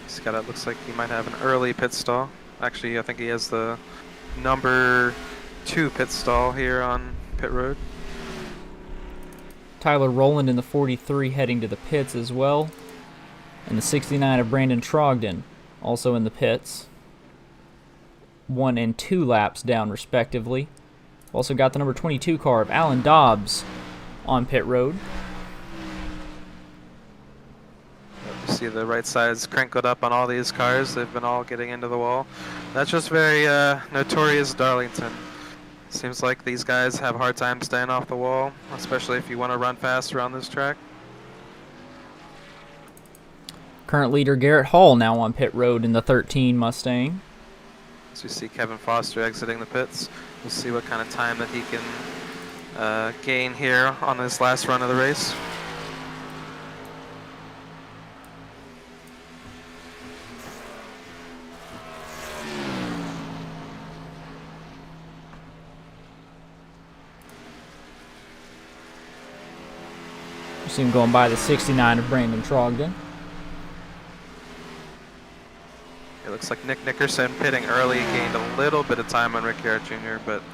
He's got it. Looks like he might have an early pit stall. Actually, I think he has the number 2 pit stall here on pit road. Tyler Rowland in the 43 heading to the pits as well. And the 69 of Brandon Trogdon also in the pits. 1 and 2 laps down respectively. Also got the number 22 car of Alan Dobbs on pit road. You see the right sides crinkled up on all these cars. They've been all getting into the wall. That's just very notorious Darlington. Seems like these guys have a hard time staying off the wall, especially if you want to run fast around this track. Current leader Garrett Hall now on pit road in the 13 Mustang. As we see Kevin Foster exiting the pits, we'll see what kind of time that he can gain here on this last run of the race. You see him going by the 69 of Brandon Trogdon. It looks like Nick Nickerson pitting early gained a little bit of time on Ricky Hart Jr., but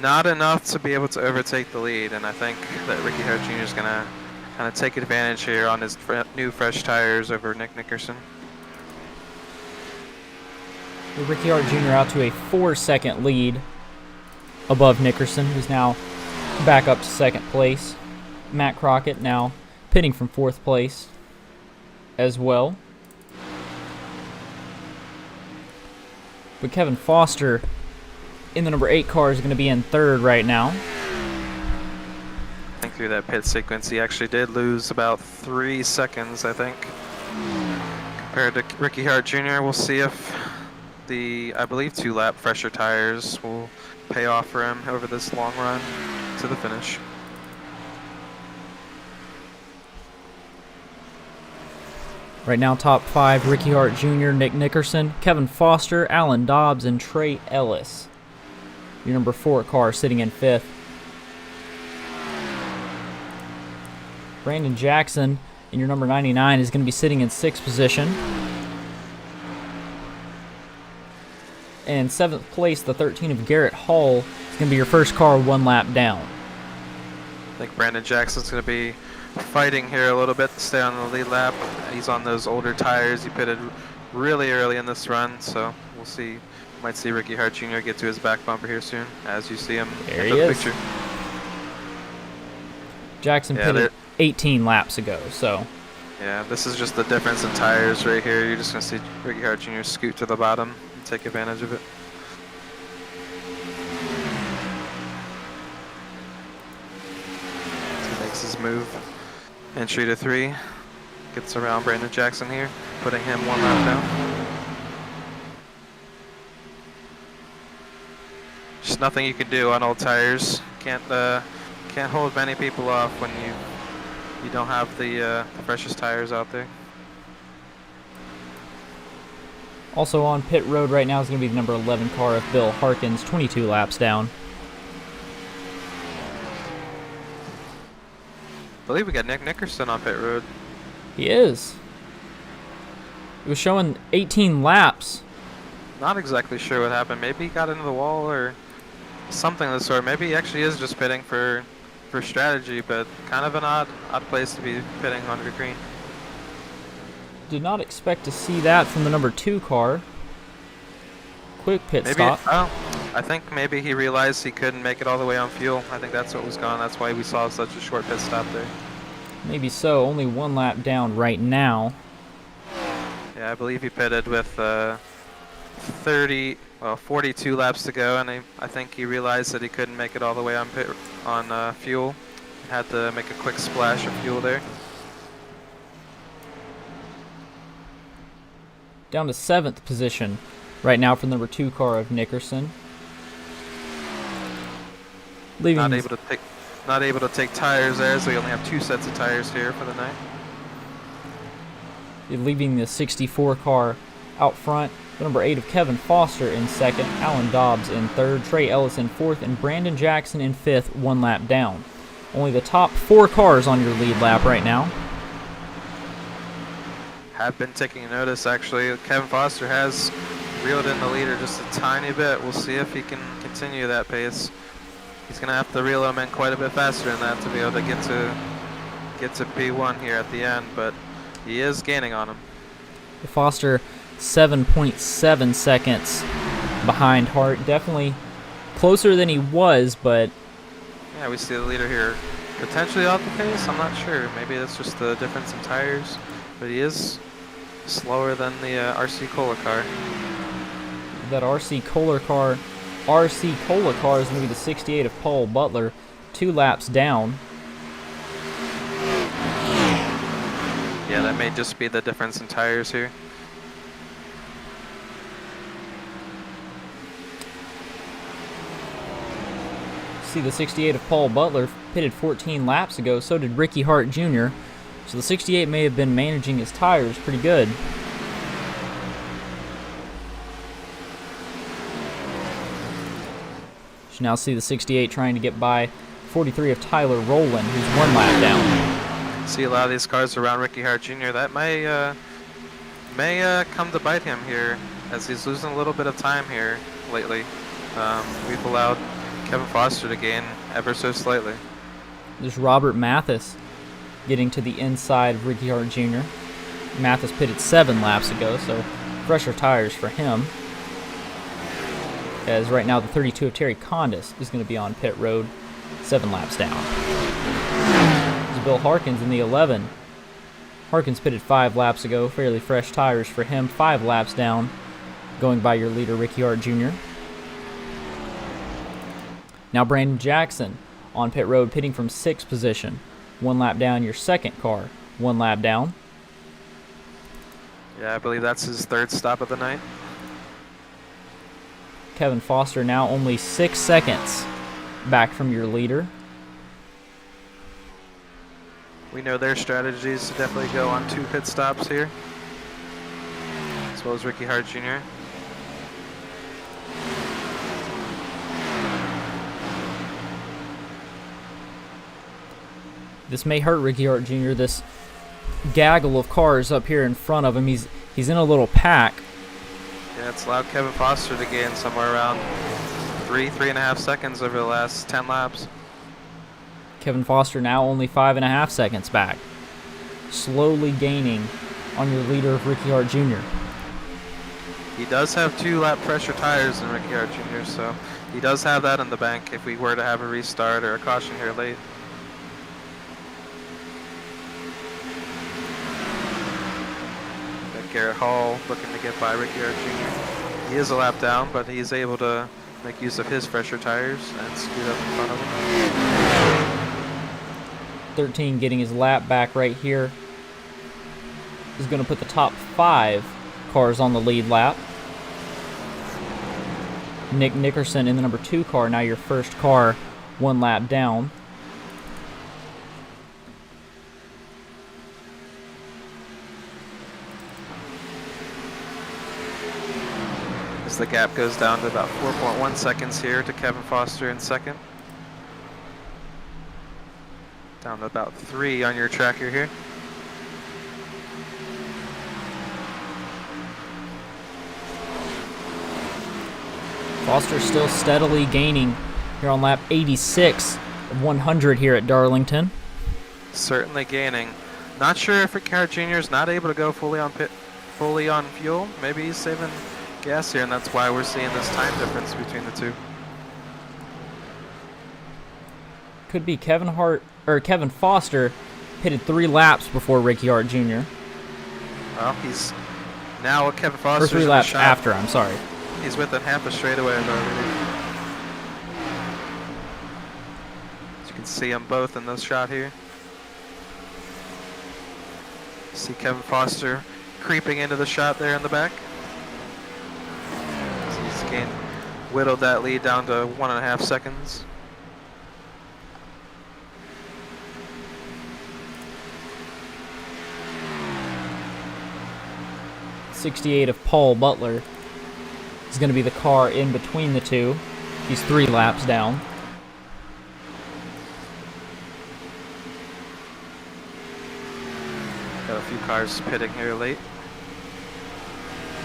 not enough to be able to overtake the lead. And I think that Ricky Hart Jr. is going to kind of take advantage here on his new fresh tires over Nick Nickerson. With Ricky Hart Jr. out to a 4-second lead above Nickerson, who's now back up to second place. Matt Crockett now pitting from fourth place as well. But Kevin Foster in the number 8 car is going to be in third right now. I think through that pit sequence he actually did lose about 3 seconds, I think, compared to Ricky Hart Jr. We'll see if the, I believe, 2-lap fresher tires will pay off for him over this long run to the finish. Right now, top 5, Ricky Hart Jr., Nick Nickerson, Kevin Foster, Alan Dobbs, and Trey Ellis. Your number 4 car sitting in 5th. Brandon Jackson in your number 99 is going to be sitting in 6th position. And 7th place, the 13 of Garrett Hall, is going to be your first car 1 lap down. I think Brandon Jackson's going to be fighting here a little bit to stay on the lead lap. He's on those older tires. He pitted really early in this run, so we'll see. Might see Ricky Hart Jr. get to his back bumper here soon, as you see him there in he the is. picture. Jackson pitted 18 laps ago, so. Yeah, this is just the difference in tires right here. You're just going to see Ricky Hart Jr. scoot to the bottom and take advantage of it. He makes his move. Entry to 3. Gets around Brandon Jackson here, putting him 1 lap down. Just nothing you can do on old tires. Can't hold many people off when you don't have the freshest tires out there. Also on pit road right now is going to be the number 11 car of Bill Harkins, 22 laps down. I believe we got Nick Nickerson on pit road. He is. It was showing 18 laps. Not exactly sure what happened. Maybe he got into the wall or something of the sort. Maybe he actually is just pitting for strategy, but kind of an odd place to be pitting on the green. Did not expect to see that from the number 2 car. Quick pit Maybe, stop. oh, I think maybe he realized he couldn't make it all the way on fuel. I think that's what was going on. That's why we saw such a short pit stop there. Maybe so. Only 1 lap down right now. Yeah, I believe he pitted with 42 laps to go, and I think he realized that he couldn't make it all the way on fuel. Had to make a quick splash of fuel there. Down to 7th position right now for the number 2 car of Nickerson. Not able to take tires there, so we only have 2 sets of tires here for the night. Leaving the 64 car out front. The number 8 of Kevin Foster in 2nd, Alan Dobbs in 3rd, Trey Ellis in 4th, and Brandon Jackson in 5th, 1 lap down. Only the top 4 cars on your lead lap right now. Have been taking notice, actually. Kevin Foster has reeled in the leader just a tiny bit. We'll see if he can continue that pace. He's going to have to reel him in quite a bit faster than that to be able to get to P1 here at the end, but he is gaining on him. Foster 7.7 seconds behind Hart. Definitely closer than he was, but yeah, we see the leader here potentially off the pace. I'm not sure. Maybe that's just the difference in tires, but he is slower than the RC Kohler car. that RC Kohler car RC Cola car is going to be the 68 of Paul Butler, 2 laps down. Yeah, that may just be the difference in tires here. See, the 68 of Paul Butler pitted 14 laps ago, so did Ricky Hart Jr. So the 68 may have been managing his tires pretty good. You now see the 68 trying to get by 43 of Tyler Rowland, who's 1 lap down. See a lot of these cars around Ricky Hart Jr. That may come to bite him here, as he's losing a little bit of time here lately. We've allowed Kevin Foster to gain ever so slightly. There's Robert Mathis getting to the inside of Ricky Hart Jr. Mathis pitted 7 laps ago, so fresher tires for him. As right now the 32 of Terry Condis is going to be on pit road, 7 laps down. There's Bill Harkins in the 11. Harkins pitted 5 laps ago, fairly fresh tires for him, 5 laps down, going by your leader Ricky Hart Jr. Now Brandon Jackson on pit road, pitting from 6th position. 1 lap down, your second car, 1 lap down. Yeah, I believe that's his 3rd stop of the night. Kevin Foster now only 6 seconds back from your leader. We know their strategy is to definitely go on 2 pit stops here, as well as Ricky Hart Jr. This may hurt Ricky Hart Jr., this gaggle of cars up here in front of him. He's in a little pack. Yeah, it's allowed Kevin Foster to gain somewhere around 3.5 seconds over the last 10 laps. Kevin Foster now only 5.5 seconds back. Slowly gaining on your leader of Ricky Hart Jr. He does have 2 lap pressure tires in Ricky Hart Jr., so he does have that in the bank if we were to have a restart or a caution here late. Garrett Hall looking to get by Ricky Hart Jr. He is a lap down, but he's able to make use of his fresher tires and scoot up in front of him. 13 getting his lap back right here. Is going to put the top 5 cars on the lead lap. Nick Nickerson in the number 2 car, now your first car, 1 lap down. As the gap goes down to about 4.1 seconds here to Kevin Foster in second. Down to about 3 on your tracker here. Foster still steadily gaining here on lap 86 of 100 here at Darlington. Certainly gaining. Not sure if Ricky Hart Jr. is not able to go fully on fuel. Maybe he's saving gas here, and that's why we're seeing this time difference between the two. Could be Kevin Foster pitted 3 laps before Ricky Hart Jr. Well, he's now Kevin Foster. Or 3 laps after, I'm sorry. He's within half a straightaway already. As you can see them both in this shot here. See Kevin Foster creeping into the shot there in the back. He's whittled that lead down to 1.5 seconds. '68 of Paul Butler is going to be the car in between the two. He's 3 laps down. Got a few cars pitting here late.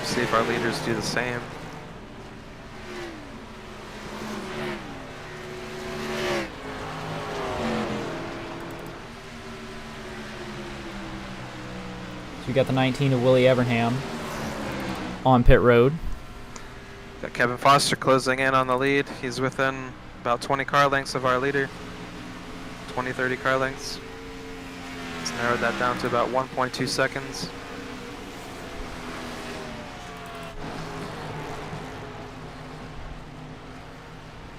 See if our leaders do the same. So we got the 19 of Willie Evernham on pit road. Got Kevin Foster closing in on the lead. He's within about 20 car lengths of our leader. 20, 30 car lengths. Let's narrow that down to about 1.2 seconds.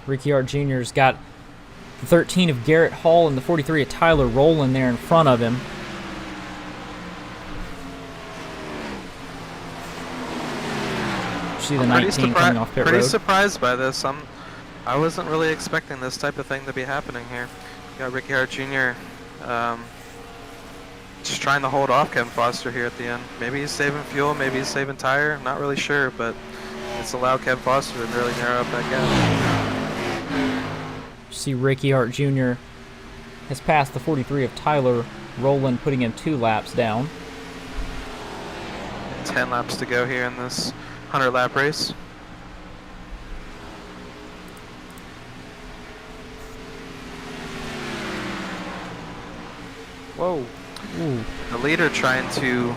Ricciard Jr.'s got the 13 of Garrett Hall and the 43 of Tyler Rowland there in front of him. See the 19 coming off pit road. Pretty surprised by this. I wasn't really expecting this type of thing to be happening here. You got Ricciard Jr. Just trying to hold off Kevin Foster here at the end. Maybe he's saving fuel, maybe he's saving tire. I'm not really sure, but it's allowed Kevin Foster to really narrow up that gap. See Ricciard Jr. has passed the 43 of Tyler Rowland, putting him 2 laps down. 10 laps to go here in this 100-lap race. Whoa. Ooh. The leader trying to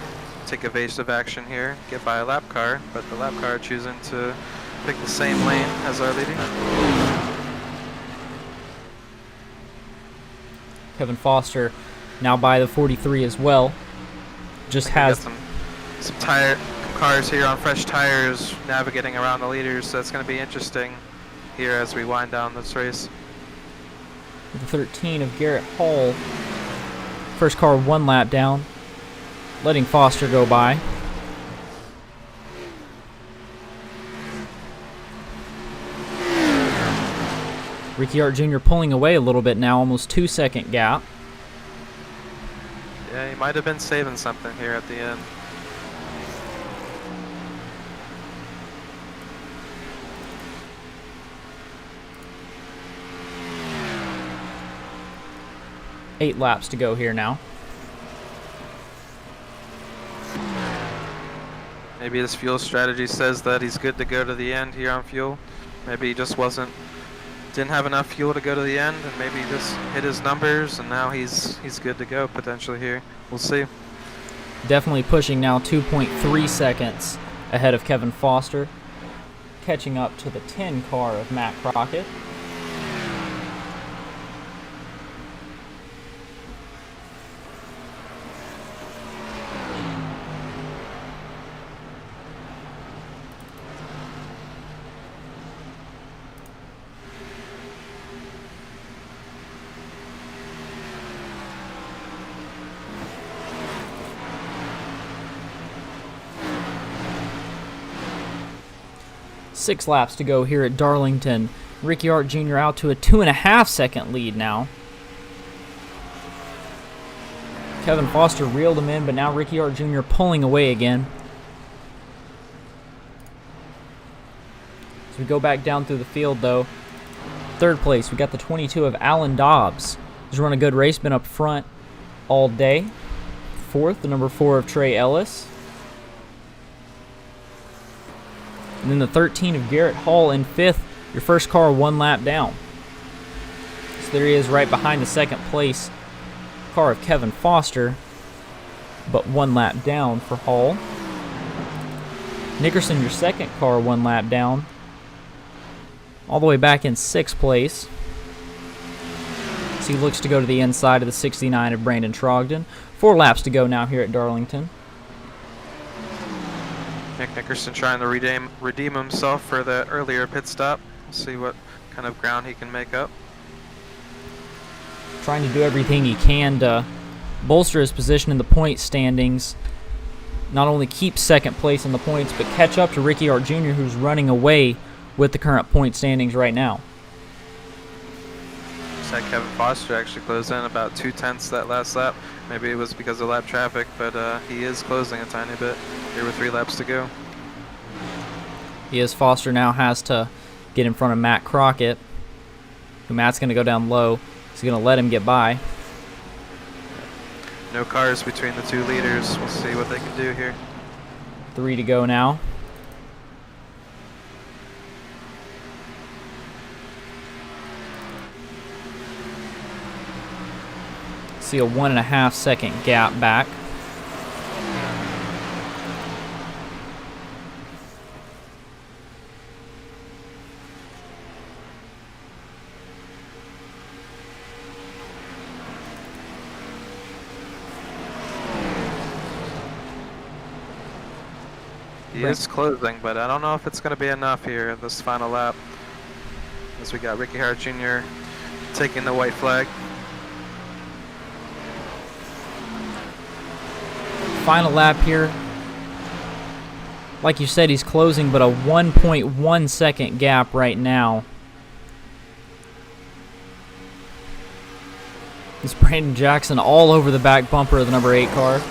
take evasive action here, get by a lap car, but the lap car choosing to pick the same lane as our leader. Kevin Foster now by the 43 as well. Just has some cars here on fresh tires navigating around the leaders, so it's going to be interesting here as we wind down this race. The 13 of Garrett Hall. First car 1 lap down, letting Foster go by. Ricciard Jr. pulling away a little bit now, almost 2-second gap. Yeah, he might have been saving something here at the end. Eight laps to go here now. Maybe his fuel strategy says that he's good to go to the end here on fuel. Maybe he just didn't have enough fuel to go to the end, and maybe he just hit his numbers, and now he's good to go potentially here. We'll see. Definitely pushing now 2.3 seconds ahead of Kevin Foster, catching up to the 10 car of Matt Crockett. Six laps to go here at Darlington. Ricciard Jr. out to a 2.5-second lead now. Kevin Foster reeled him in, but now Ricciard Jr. pulling away again. As we go back down through the field, though, third place, we got the 22 of Alan Dobbs. He's run a good race, been up front all day. Fourth, the number 4 of Trey Ellis. And then the 13 of Garrett Hall in 5th, your first car 1 lap down. So there he is right behind the second place car of Kevin Foster, but 1 lap down for Hall. Nickerson, your second car 1 lap down, all the way back in 6th place. So he looks to go to the inside of the 69 of Brandon Trogdon. 4 laps to go now here at Darlington. Nick Nickerson trying to redeem himself for the earlier pit stop. See what kind of ground he can make up. Trying to do everything he can to bolster his position in the point standings. Not only keep second place in the points, but catch up to Ricciard Jr., who's running away with the current point standings right now. Looks like Kevin Foster actually closed in about 2/10 that last lap. Maybe it was because of lap traffic, but he is closing a tiny bit here with 3 laps to go. He is. Foster now has to get in front of Matt Crockett, who Matt's going to go down low. He's going to let him get by. No cars between the 2 leaders. We'll see what they can do here. 3 to go now. See a 1.5-second gap back. He is closing, but I don't know if it's going to be enough here in this final lap. as we got Ricky Hart Jr. taking the white flag. Final lap here. Like you said, he's closing, but a 1.1 second gap right now. It's Brandon Jackson all over the back bumper of the number 8 car.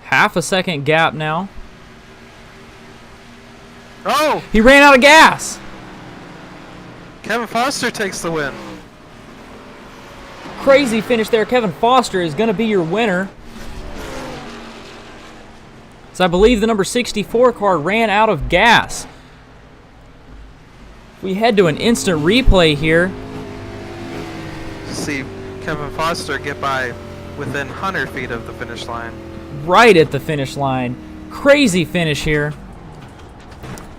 Half a second gap now. Oh! He ran out of gas! Kevin Foster takes the win. Crazy finish there. Kevin Foster is going to be your winner. So I believe the number 64 car ran out of gas. We head to an instant replay here. See Kevin Foster get by within 100 feet of the finish line. Right at the finish line. Crazy finish here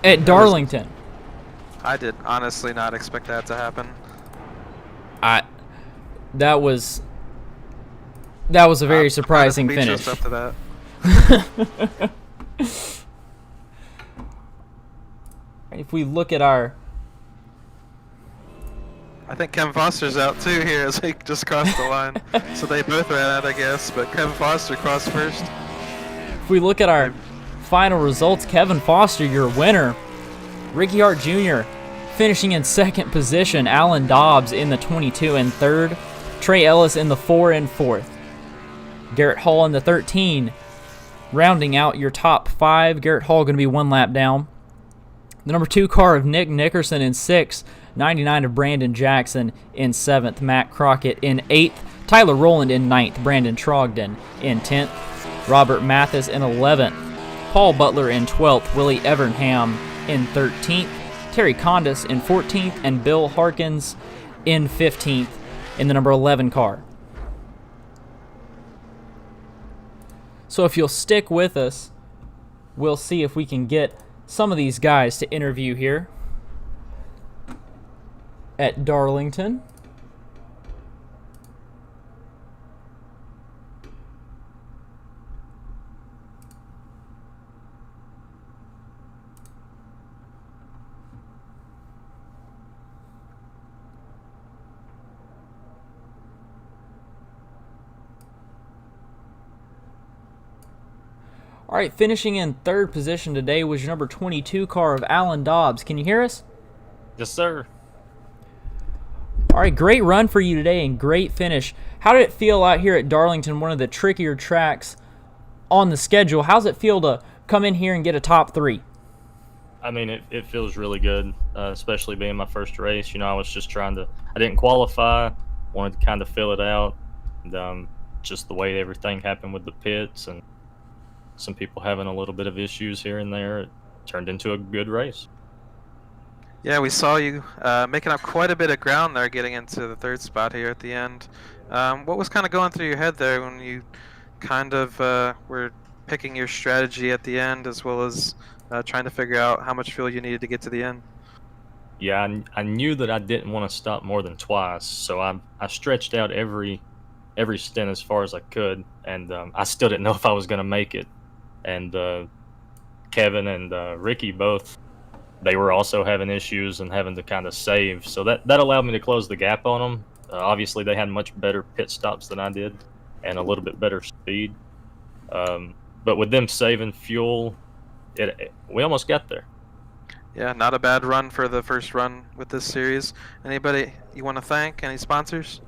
at Darlington. I did honestly not expect that to happen. That was a very surprising finish. Up to that. If we look at our... I think Kevin Foster's out too here as he just crossed the line. So they both ran out, I guess, but Kevin Foster crossed first. If we look at our final results, Kevin Foster, your winner. Ricky Hart Jr. finishing in second position. Alan Dobbs in the 22 and third. Trey Ellis in the 4 and fourth. Garrett Hall in the 13. Rounding out your top 5. Garrett Hall going to be 1 lap down. The number 2 car of Nick Nickerson in 6th. 99 of Brandon Jackson in 7th. Matt Crockett in 8th. Tyler Rowland in 9th. Brandon Trogdon in 10th. Robert Mathis in 11th. Paul Butler in 12th. Willie Evernham in 13th. Terry Condis in 14th. And Bill Harkins in 15th in the number 11 car. So if you'll stick with us, we'll see if we can get some of these guys to interview here at Darlington. All right, finishing in third position today was your number 22 car of Alan Dobbs. Can you hear us? Yes, sir. All right, great run for you today and great finish. How did it feel out here at Darlington, one of the trickier tracks on the schedule? How's it feel to come in here and get a top 3? I mean, it feels really good, especially being my first race. You know, I was just I didn't qualify, wanted to kind of fill it out. And just the way everything happened with the pits and some people having a little bit of issues here and there, it turned into a good race. Yeah, we saw you making up quite a bit of ground there getting into the 3rd spot here at the end. What was kind of going through your head there when you kind of were picking your strategy at the end, as well as trying to figure out how much fuel you needed to get to the end? Yeah, I knew that I didn't want to stop more than twice, so I stretched out every stint as far as I could, and I still didn't know if I was going to make it. And Kevin and Ricky both, they were also having issues and having to kind of save, so that allowed me to close the gap on them. Obviously, they had much better pit stops than I did and a little bit better speed. But with them saving fuel, we almost got there. Yeah, not a bad run for the first run with this series. Anybody you want to thank? Any sponsors?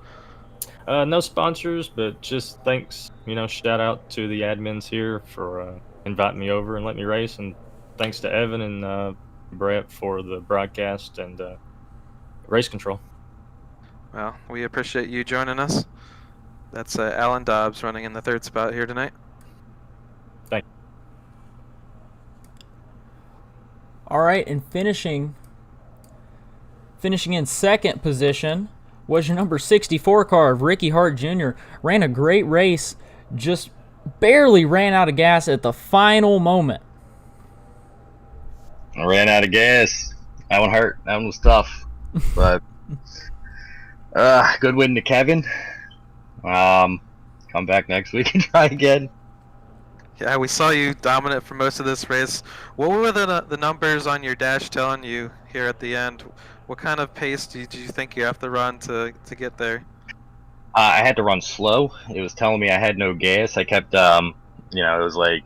No sponsors, but just thanks, shout out to the admins here for inviting me over and letting me race, and thanks to Evan and Brett for the broadcast and race control. Well, we appreciate you joining us. That's Alan Dobbs running in the 3rd spot here tonight. Thank you. All right, and finishing in second position was your number 64 car of Ricky Hart Jr. Ran a great race, just barely ran out of gas at the final moment. I ran out of gas. That one hurt. That one was tough. But good win to Kevin. Come back next week and try again. Yeah, we saw you dominant for most of this race. What were the numbers on your dash telling you here at the end? What kind of pace do you think you have to run to get there? I had to run slow. It was telling me I had no gas. I kept, it was like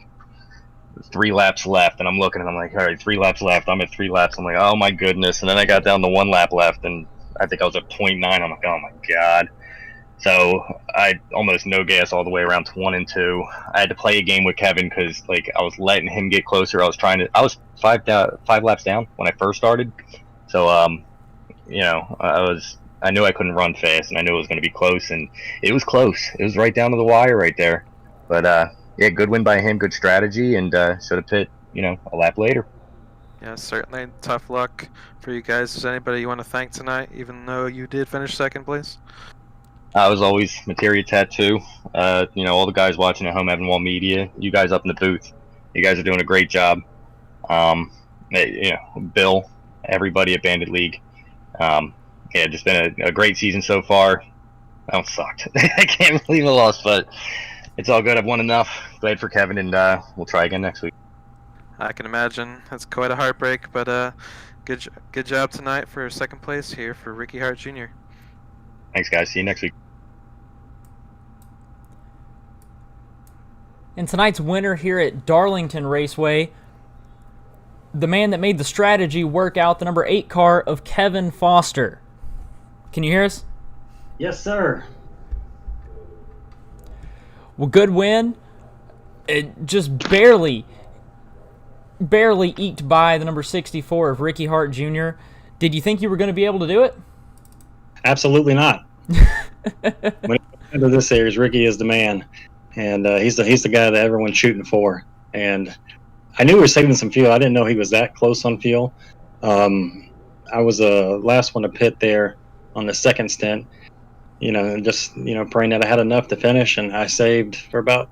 3 laps left, and I'm looking, and I'm like, all right, 3 laps left. I'm at 3 laps. I'm like, oh my goodness. And then I got down to 1 lap left, and I think I was at 0.9. I'm like, oh my god. So I almost no gas all the way around 1 and 2. I had to play a game with Kevin because like I was letting him get closer. I was 5 laps down when I first started. So I knew I couldn't run fast, and I knew it was going to be close, and it was close. It was right down to the wire right there. But yeah, good win by him, good strategy, and should have pit a lap later. Yeah, certainly tough luck for you guys. Is anybody you want to thank tonight, even though you did finish second place? I was always Materia Tattoo. All the guys watching at home, Evan Wall Media, you guys up in the booth, you guys are doing a great job. Bill, everybody at Bandit League. Just been a great season so far. That sucked. I can't believe I lost, but it's all good. I've won enough. Glad for Kevin, and we'll try again next week. I can imagine. That's quite a heartbreak, but good job tonight for second place here for Ricky Hart Jr. Thanks, guys. See you next week. And tonight's winner here at Darlington Raceway, the man that made the strategy work out, the number 8 car of Kevin Foster. Can you hear us? Yes, sir. Well, good win. It just barely eked by the number 64 of Ricky Hart Jr. Did you think you were going to be able to do it? Absolutely not. When it comes to this series, Ricky is the man, and he's the guy that everyone's shooting for. And I knew we were saving some fuel. I didn't know he was that close on fuel. I was the last one to pit there on the second stint, and just praying that I had enough to finish, and I saved for about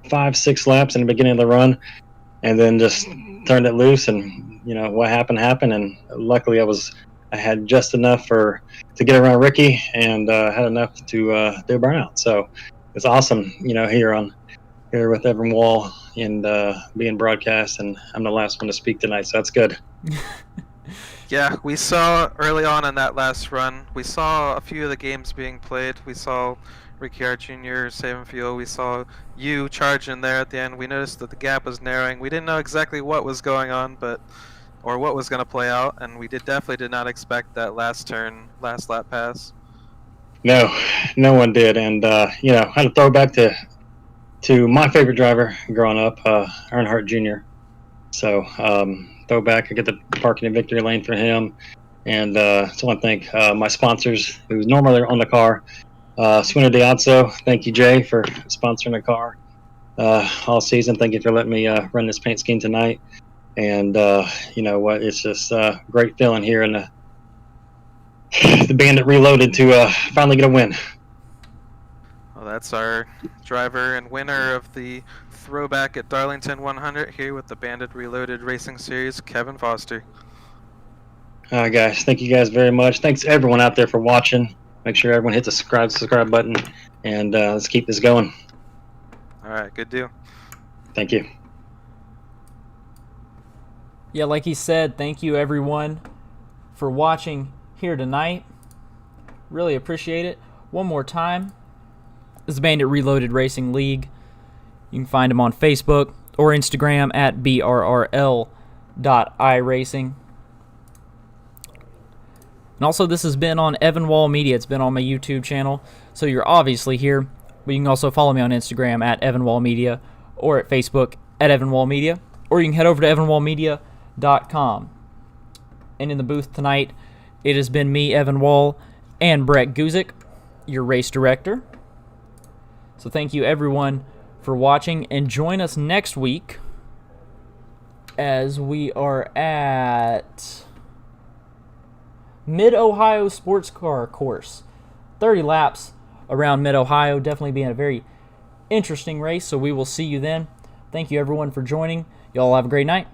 5-6 laps in the beginning of the run, and then just turned it loose, and what happened, and luckily I had just enough to get around Ricky, and had enough to do a burnout. So it's awesome, here with Evan Wall and being broadcast, and I'm the last one to speak tonight, so that's good. Yeah, we saw early on in that last run, we saw a few of the games being played. We saw Ricky Hart Jr. saving fuel. We saw you charging there at the end. We noticed that the gap was narrowing. We didn't know exactly what was going on, or what was going to play out, and we definitely did not expect that last lap pass. No one did, and I had a throwback to my favorite driver growing up, Earnhardt Jr. So throwback, I get the parking in victory lane for him, and so I want to thank my sponsors who's normally on the car. Swinner Diazzo, thank you, Jay, for sponsoring the car all season. Thank you for letting me run this paint scheme tonight. And it's just a great feeling here in the Bandit Reloaded to finally get a win. Well, that's our driver and winner of the Throwback at Darlington 100 here with the Bandit Reloaded Racing Series, Kevin Foster. All right, guys. Thank you guys very much. Thanks everyone out there for watching. Make sure everyone hits the subscribe button, and let's keep this going. All right, good deal. Thank you. Yeah, like he said, thank you everyone for watching here tonight. Really appreciate it. One more time, this is Bandit Reloaded Racing League. You can find them on Facebook or Instagram at BRRL.iRacing. And also, this has been on Evan Wall Media. It's been on my YouTube channel, so you're obviously here. But you can also follow me on Instagram at Evan Wall Media or at Facebook at Evan Wall Media. Or you can head over to evanwallmedia.com. And in the booth tonight, it has been me, Evan Wall, and Brett Guzik, your race director. So thank you, everyone, for watching. And join us next week as we are at Mid-Ohio Sports Car Course. 30 laps around Mid-Ohio. Definitely being a very interesting race, so we will see you then. Thank you, everyone, for joining. Y'all have a great night.